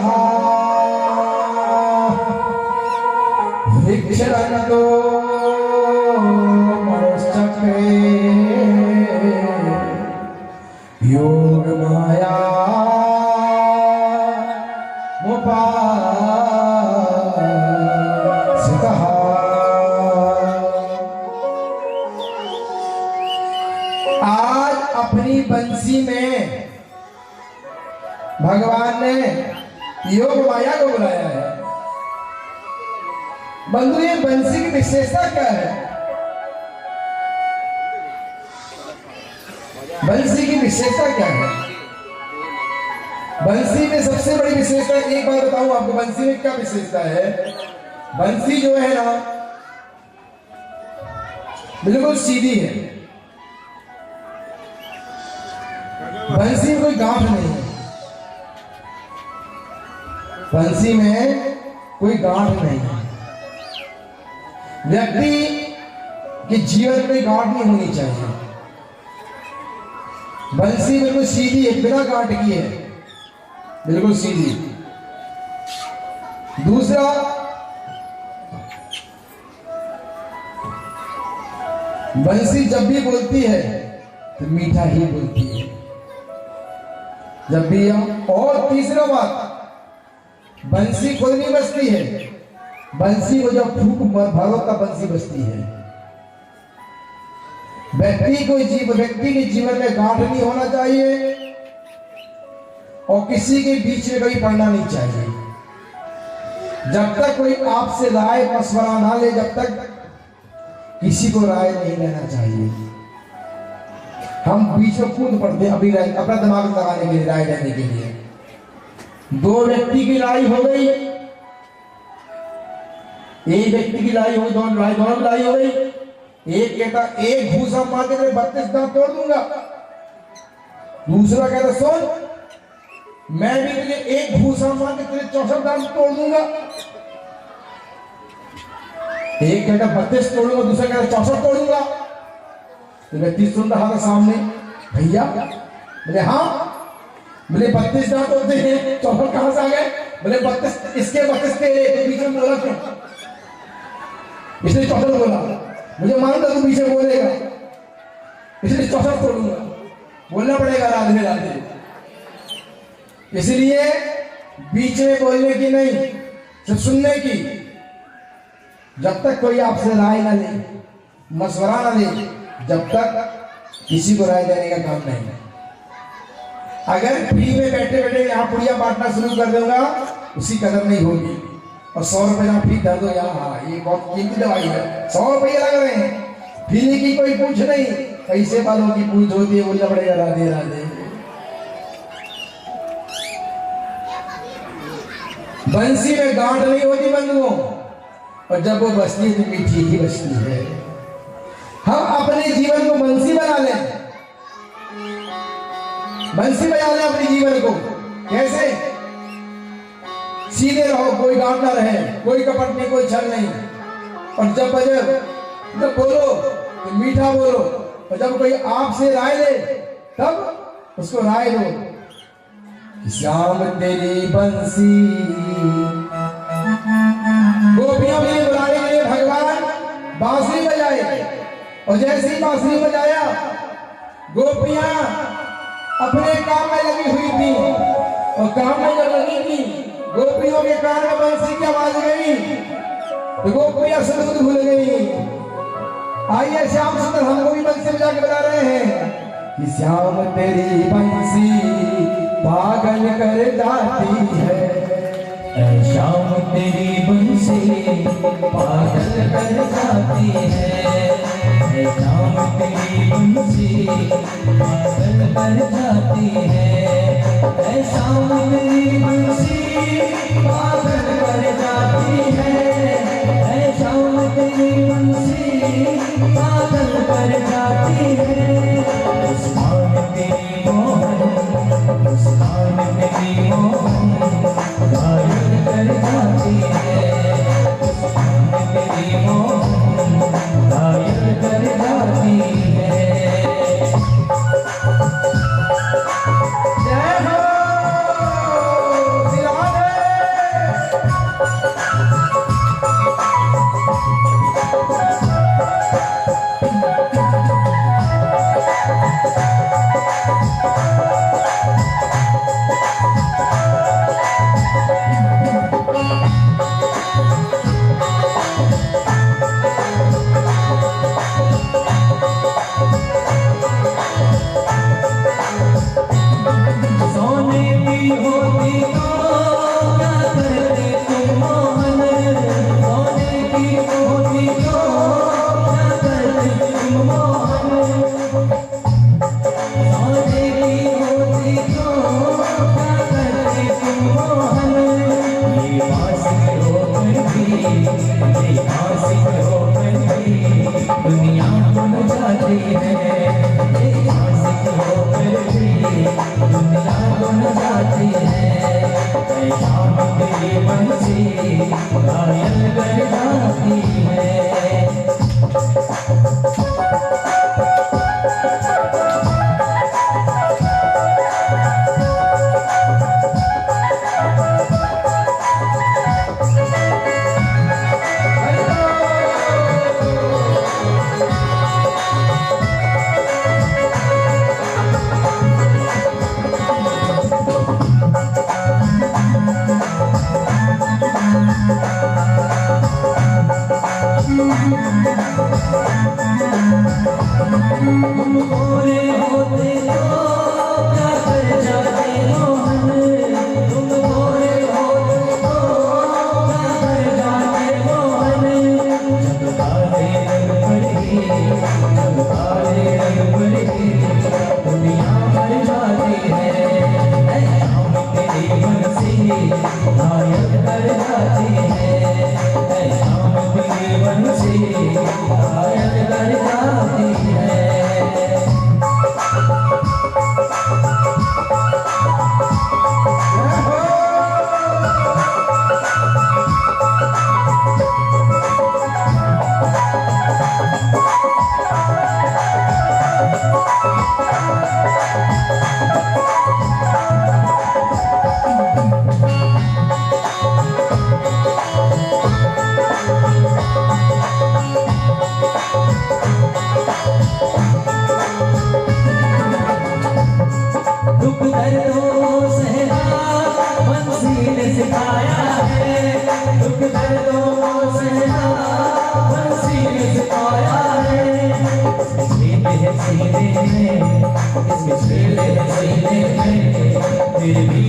विक्षरन्तो मनुश्चक्रे योग माया मुपासितः। आज अपनी बंसी में भगवान ने योग माया को बुलाया है। बंधु ये बंसी की विशेषता क्या है? बंसी की विशेषता क्या है? बंसी में सबसे बड़ी विशेषता, एक बार बताऊं आपको बंसी में क्या विशेषता है। बंसी जो है ना बिल्कुल सीधी है, बंसी में कोई गांठ नहीं है। बंसी में कोई गांठ नहीं है। व्यक्ति के जीवन में गांठ नहीं होनी चाहिए। बंसी बिल्कुल सीधी है, बिना गांठ की है, बिल्कुल सीधी। दूसरा बंसी जब भी बोलती है तो मीठा ही बोलती है जब भी। और तीसरा बात बंसी खुद नहीं बजती है, बंसी को जब फूंक भरो तब बंसी बजती है। व्यक्ति के जीवन में गांठ नहीं होना चाहिए और किसी के बीच में कभी पड़ना नहीं चाहिए। जब तक कोई आपसे राय मशवरा ना ले, जब तक किसी को राय नहीं लेना चाहिए। हम बीच में कूद पड़ते अपनी अपना दिमाग लगाने के लिए, राय देने के लिए। दो व्यक्ति की लड़ाई हो गई, एक व्यक्ति की लड़ाई हो गई, दोनों लड़ाई हो गई। एक कहता एक घूसा मार के 32 दांत तोड़ दूंगा, दूसरा कहता सुन मैं भी तुझे एक घूसा मार के तेरे 64 दांत तोड़ दूंगा। एक कहता 32 तोड़ूंगा, दूसरा कहता 64 तोड़ूंगा। तो व्यक्ति सुन रहा था सामने, भैया बोले हाँ, बोले 32 दांत होते हैं, 64 कहां से आ गए? बोले 32 इसके 32 तेरे, बीच में बोला क्यों? इसने 64 बोला, मुझे मानता तू पीछे बोलेगा, इसलिए 64 तोड़ूंगा। बोलना पड़ेगा राधे राधे। इसलिए बीच में बोलने की नहीं, सिर्फ सुनने की। जब तक कोई आपसे राय ना ले, मशवरा ना ले, जब तक किसी को राय देने का काम नहीं है। अगर फ्री में बैठे बैठे यहाँ पुड़िया बांटना शुरू कर दूंगा, उसी कदर नहीं होगी। और 100 रुपए जहाँ फ्री दर्द हो यहाँ, हाँ ये बहुत कीमती दवाई है, 100 रुपये लग रहे हैं, फ्री की कोई पूछ नहीं, पैसे वालों की पूछ होती है। बोलना पड़ेगा राधे राधे। बंसी में गांठ नहीं होती बंधुओं, और जब वो बसती है तो मीठी ही बसती है। हम अपने जीवन को बंसी बना लें, बंसी बजा लें अपने जीवन को। कैसे? सीधे रहो, कोई गांठ ना रहे, कोई कपट नहीं, कोई छल नहीं। और जब बोलो तो मीठा बोलो, और जब कोई आपसे राय ले तब उसको राय दो। श्याम तेरी बंसी, गोपियों के लिए बुलाने के लिए भगवान बांसुरी बजाए, और जैसे ही बांसुरी बजाया गोपियां अपने काम में लगी हुई थी, और काम में जब लगी थी गोपियों के कान में बंसी की आवाज गई तो गोपियां सब भूल गई। आइए श्याम सुंदर हमको भी बंसी बजा के बता रहे हैं कि श्याम तेरी बंसी पागल कर जाती है, श्याम तेरी बंसी पागल कर जाती है, श्याम तेरी बंसी पागल कर जाती है, श्याम तेरी बंसी पागल कर जाती है, श्याम तेरी बंसी पागल कर जाती है। मुस्कान तेरी मोहन, मुस्कान तेरी मोहन घायल कर जाती है, मुस्कान तेरी मोहन घायल कर जाती है। जय हो श्री राधे। दुनिया बन जाती है, आशिक होकर भी दुनिया बन जाती है, शाम तेरी बंसी घायल कर जाती है।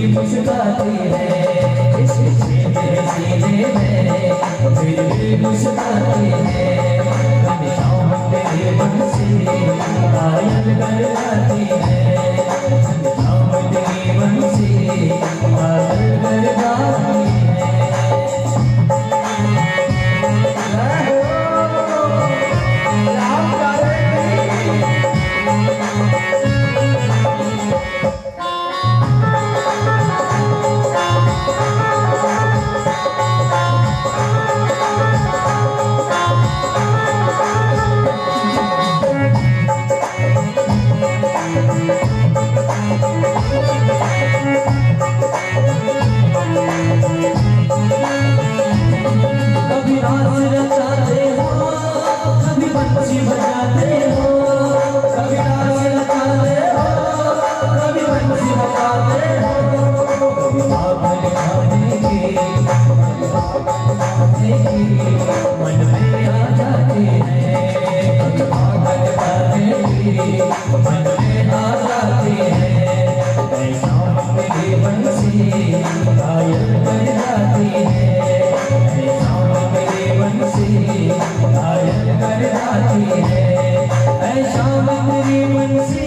मुस्कुराती है, इसके सीने में फिर भी मुस्कुराती है। शाम तेरी बंसी घायल कर जाती है, शाम तेरी बंसी घायल कर जाती है। मन में आ जाते हैं, मन में आ जाते हैं। शाम तेरी बंसी घायल कर जाती है, शाम तेरी बंसी घायल कर जाती है। शाम तेरी बंसी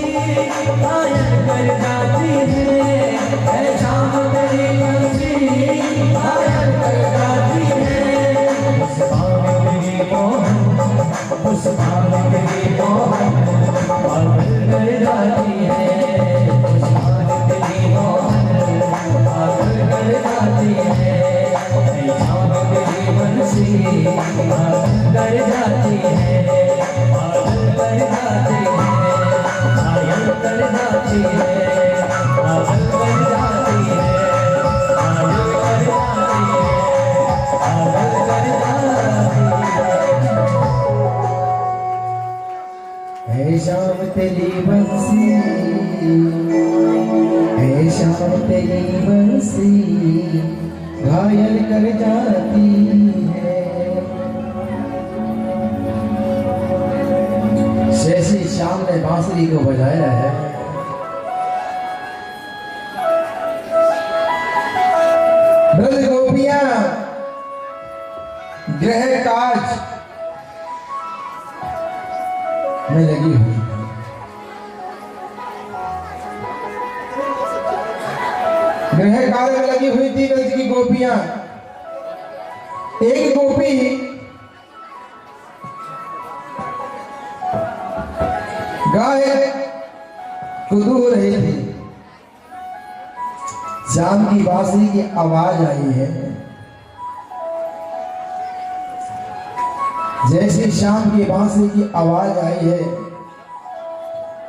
घायल कर जाती है, शाम तेरी बंसी घायल कर जाती है। उस भाव तेरी मोहन पागल कर जाती है, उस भाव तेरी मोहन पागल कर जाती है। शाम तेरी बंसी पागल कर जाती है, पागल कर जाती है, घायल कर जाती है, पागल कर जाती है, घायल कर जाती है, पागल कर जाती है। है शाम तेरी बंसी, है शाम तेरी बंसी घायल कर जाती है। जैसी शाम ने बांसुरी को बजाया है, ब्रज गोपियां गृह काज में लगी हुई, गृह कार्य में लगी हुई थी ब्रज की गोपियां। एक गोपी गाय को दूह रही थी, शाम की बांसुरी की आवाज आई है। जैसे शाम की बांसुरी की आवाज आई है,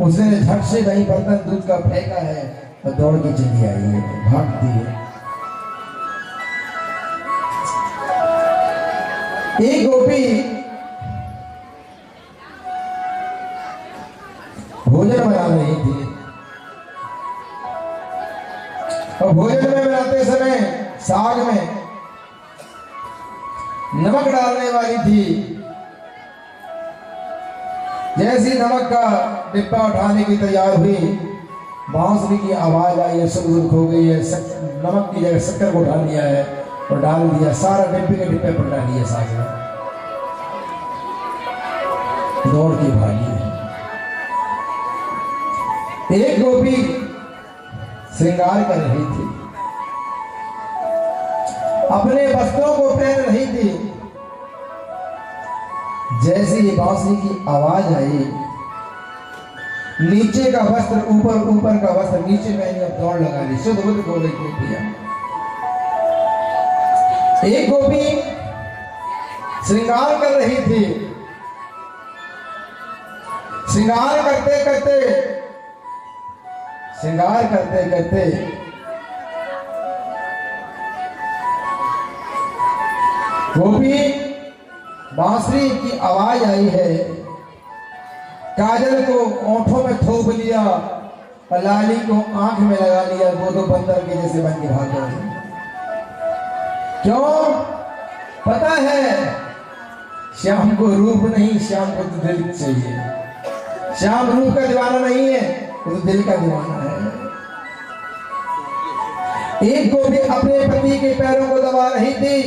उसने झट से वही बर्तन दूध का फेंका है और दौड़ के चली आई है, भागती है। एक गोपी भोजन बना रही थी और भोजन में बनाते समय साग में नमक डालने वाली थी। जैसी नमक का डिब्बा उठाने की तैयार हुई, बांसुरी की आवाज आई है, सुर खो गई है, नमक की जगह शक्कर को उठा लिया है और डाल दिया, सारा डिब्बे के डिब्बे पलटा दिया साग में, दौड़ की भागी है। एक गोपी श्रृंगार कर रही थी, अपने वस्त्रों को पहन रही थी। जैसे ही बांसुरी की आवाज आई, नीचे का वस्त्र ऊपर, ऊपर का वस्त्र नीचे में दौड़ लगा ली। शुद्ध बुद्ध गोपी गोपियां, एक गोपी श्रृंगार कर रही थी, श्रृंगार करते करते श्रृंगार करते करते गोपी बांसुरी की आवाज आई है, काजल को ओंठों में थोप लिया और लाली को आंख में लगा लिया, वो तो बंदर के जैसे बन के भाग गए। क्यों? पता है श्याम को रूप नहीं, श्याम को तो दिल चाहिए। श्याम रूप का दीवाना नहीं है, वो तो दिल का दीवाना है। एक गोपी अपने पति के पैरों को दबा रही थी।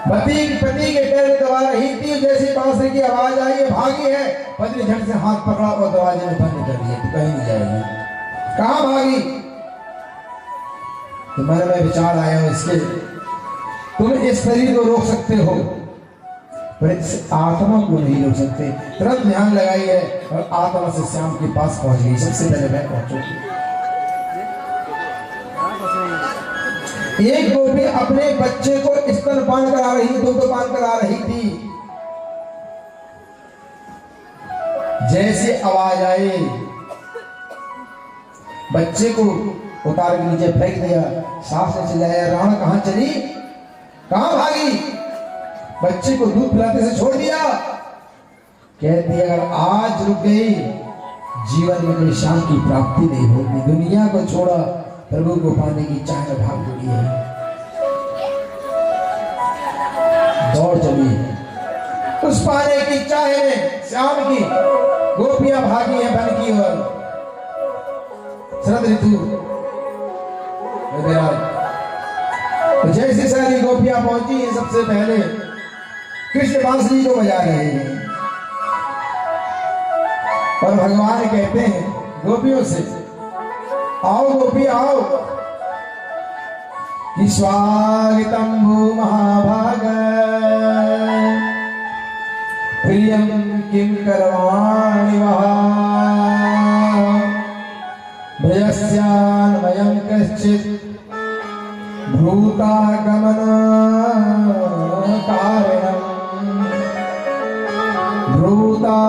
पति के पैर दबा रही थी, जैसे बांसुरी की आवाज आई है, भागी है। पत्नी झट से हाथ पकड़ा और दरवाजे में बंद कर दिया, कहीं नहीं जाएगी। कहां भागी? तुम्हारे में विचार आया हो इसके, तुम इस शरीर को रोक सकते हो पर इस आत्मा को नहीं रोक सकते। तुरंत ध्यान लगाई है और आत्मा से श्याम के पास पहुंच गई। सबसे पहले मैं पहुंचूंगी। एक गोपी अपने बच्चे को स्तनपान करा रही, दुग्धपान करा रही थी। जैसे आवाज आई, बच्चे को उतार के नीचे फेंक दिया। साफ से चिल्लाया, राण कहां चली, कहां भागी? बच्चे को दूध पिलाते से छोड़ दिया। कहती अगर आज रुक गई जीवन में कोई शांति की प्राप्ति नहीं होगी। दुनिया को छोड़ा, प्रभु को पाने की चाह में भाग जुड़ी है, दौड़ चली उस पाने की चाह में। श्याम की गोपियां भागी हैं वन की ओर। शरद ऋतु तो जैसे सारी गोपियां पहुंची हैं, सबसे पहले कृष्ण बांसुरी को बजा रहे हैं और भगवान कहते हैं गोपियों से, आओ गोपी आओ, कि स्वागतम भू महाभाग प्रियम किम करवाणि वहा भयस्यान्वयं कश्चित् भूतागमन कारणम् भूता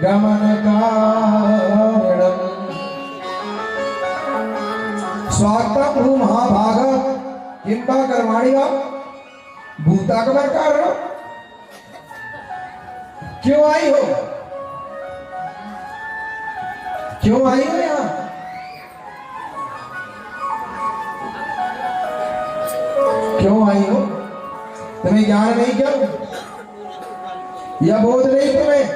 गमन कारणम् स्वागतम भू महाभाग किंबा कर्माणि वा भूतागमन कारण। क्यों आई हो, क्यों आई हो यहाँ? क्यों आई हो? तुम्हें ज्ञान नहीं क्या, या बोध नहीं तुम्हें?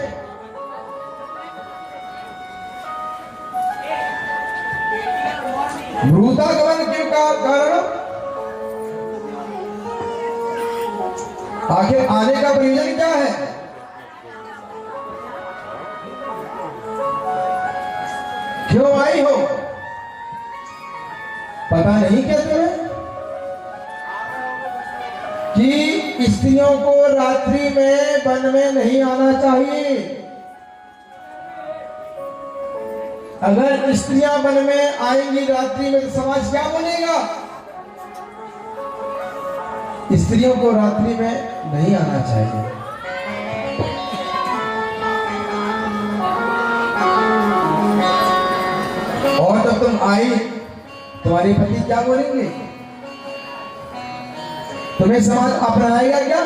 भूतागमन क्यों का कारण? आखिर आने का प्रयोजन क्या है? क्यों आई हो? पता नहीं क्या तुम्हें कि स्त्रियों को रात्रि में वन में नहीं आना चाहिए। अगर स्त्रियां वन में आएंगी रात्रि में तो समाज क्या बनेगा? स्त्रियों को रात्रि में नहीं आना चाहिए। और जब तुम आई, तुम्हारे पति क्या बोलेंगे? तुम्हें समाज अपनाएगा क्या?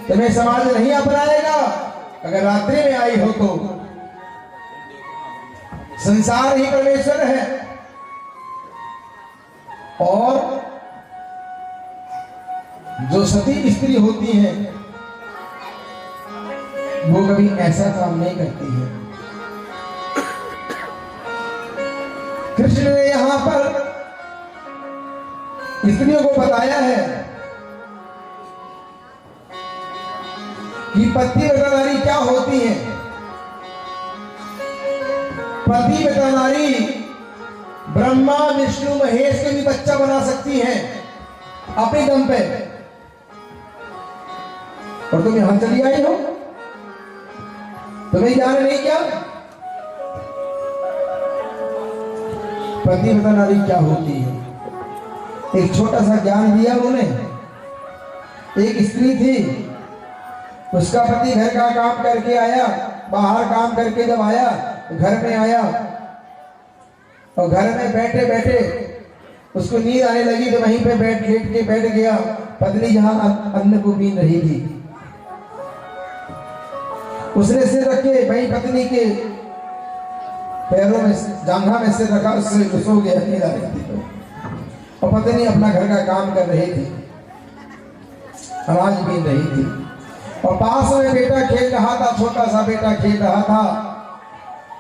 तुम्हें समाज नहीं अपनाएगा। अगर रात्रि में आई हो तो संसार ही परमेश्वर है और जो सती स्त्री होती है वो कभी ऐसा काम नहीं करती है। कृष्ण ने यहां पर स्त्रियों को बताया है कि पतिव्रता नारी क्या होती है। पतिव्रता नारी ब्रह्मा विष्णु महेश के भी बच्चा बना सकती है अपने दम पे। और तुम यहां चली आई हो, तुम्हें ज्ञान नहीं क्या? पतिव्रता नारी क्या होती है? एक छोटा सा ज्ञान दिया उन्हें। एक स्त्री थी, उसका पति घर का काम करके आया, बाहर काम करके जब आया तो घर में आया और घर में बैठे बैठे उसको नींद आने लगी तो वहीं पे लेट के बैठ गया। पत्नी जहां अन्न को बीन रही थी, उसने सिर रखे वहीं पत्नी के पैरों में, जांघा में सिर रखा, उससे सो गया, नींद आ रही थी। और पत्नी अपना घर का काम कर रही थी, अनाज बीन रही थी। और पास में बेटा खेल रहा था, छोटा सा बेटा खेल रहा था,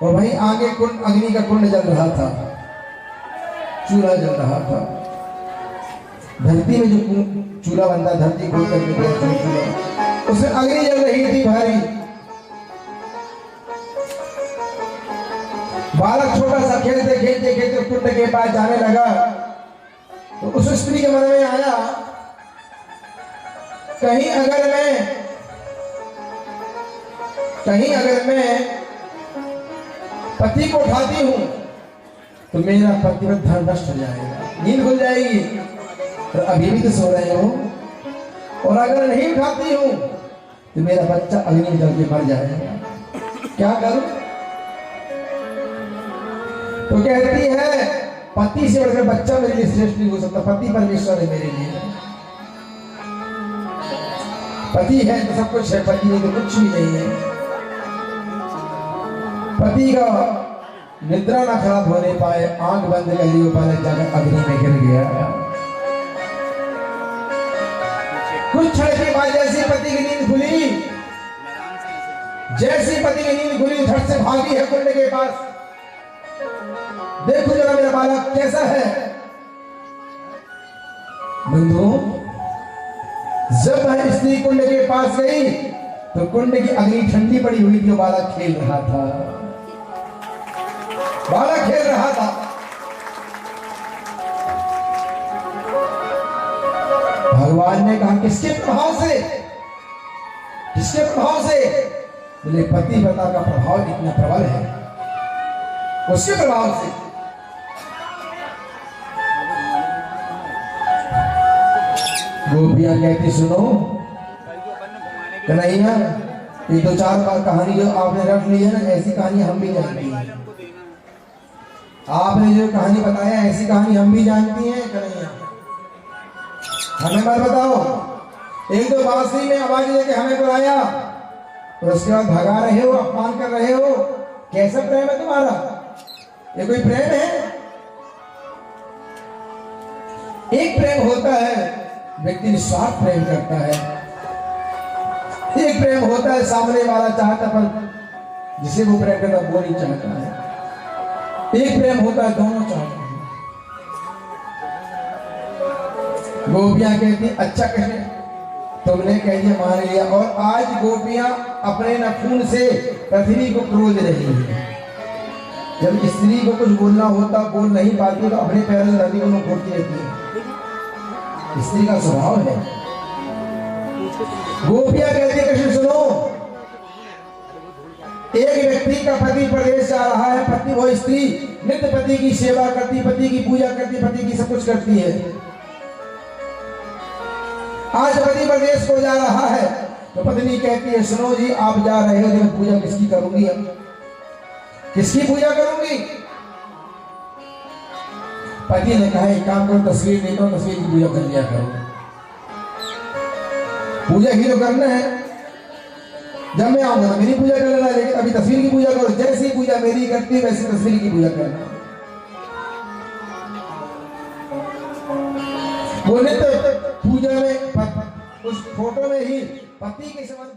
और वहीं आगे कुंड, अग्नि का कुंड जल रहा था, चूल्हा जल रहा था। धरती में जो चूल्हा बनता है, धरती खोल करके उसमें अग्नि जल रही थी भारी। बालक छोटा सा खेलते खेलते खेलते कुंड के पास जाने लगा, तो उस स्त्री के मन में आया, कहीं अगर मैं पति को उठाती हूं तो मेरा पतिव्रत धर्म नष्ट हो जाएगा, नींद खुल जाएगी, तो अभी भी तो सो रहे हो, और अगर नहीं उठाती हूं तो मेरा बच्चा अग्नि में जल के मर जाएगा, क्या करूं? तो कहती है, पति से बढ़कर बच्चा मेरे लिए श्रेष्ठ नहीं हो सकता, पति परमेश्वर है मेरे लिए। पति है तो सब कुछ है, पति नहीं तो कुछ भी नहीं है। पति का निद्रा ना खराब होने पाए, आंख बंद कर ली, बालक जाकर अग्नि में गिर गया। कुछ क्षण के बाद जैसी पति की नींद खुली, झट से भागी है कुंड के पास, देखो जरा मेरा बालक कैसा है। बंधु, जब वह स्त्री कुंड के पास गई तो कुंड की अग्नि ठंडी पड़ी हुई थी, बालक खेल रहा था। भगवान ने कहा, किसके प्रभाव से? बोले पतिव्रता का प्रभाव इतना प्रबल है, उसके प्रभाव से। गोपियां कहती, सुनो कन्हैया, ये दो चार बार कहानी जो आपने रख ली है ना, ऐसी कहानी हम भी जानती हैं। आपने जो कहानी बताया ऐसी कहानी हम भी जानती हैं कन्हैया, हमें मत बताओ। एक दो बांसुरी में आवाज लेके हमें बुलाया, और उसके बाद भगा रहे हो, अपमान कर रहे हो, कैसा प्रेम है तुम्हारा? ये कोई प्रेम है? एक प्रेम होता है व्यक्ति निस्वार्थ प्रेम करता है, एक प्रेम होता है सामने वाला चाहता पर जिसे वो प्रेम करता वो नहीं चाहता है, एक प्रेम होता है दोनों चाहते हैं। गोपियां कहती, अच्छा कहे तुमने कह दिया, मान लिया। और आज गोपियां अपने नखून से पृथ्वी को क्रोध रही है। जब स्त्री को कुछ बोलना होता, बोल नहीं पाती, तो अपने पैरों से धरती को खोदती रहती है, स्त्री का स्वभाव है। गोपियां कहती है, कृष्ण सुनो, एक व्यक्ति का पति प्रदेश जा रहा है, पति वो स्त्री नित्य पति की सेवा करती, पति की पूजा करती, पति की सब कुछ करती है। आज पति प्रदेश को जा रहा है, तो पत्नी कहती है, सुनो जी आप जा रहे हो, तो पूजा किसकी करूंगी? अब किसकी पूजा करूंगी? पति ने कहा, एक काम करो, तस्वीर लेकर तस्वीर की पूजा कर लिया करो। पूजा ही तो करना है, जब मैं आऊंगा मेरी पूजा कर लेना, लेकिन अभी तस्वीर की पूजा करो। जैसी पूजा मेरी करती है वैसी तस्वीर की पूजा करना। बोले तो पूजा में उस फोटो में ही पति के समान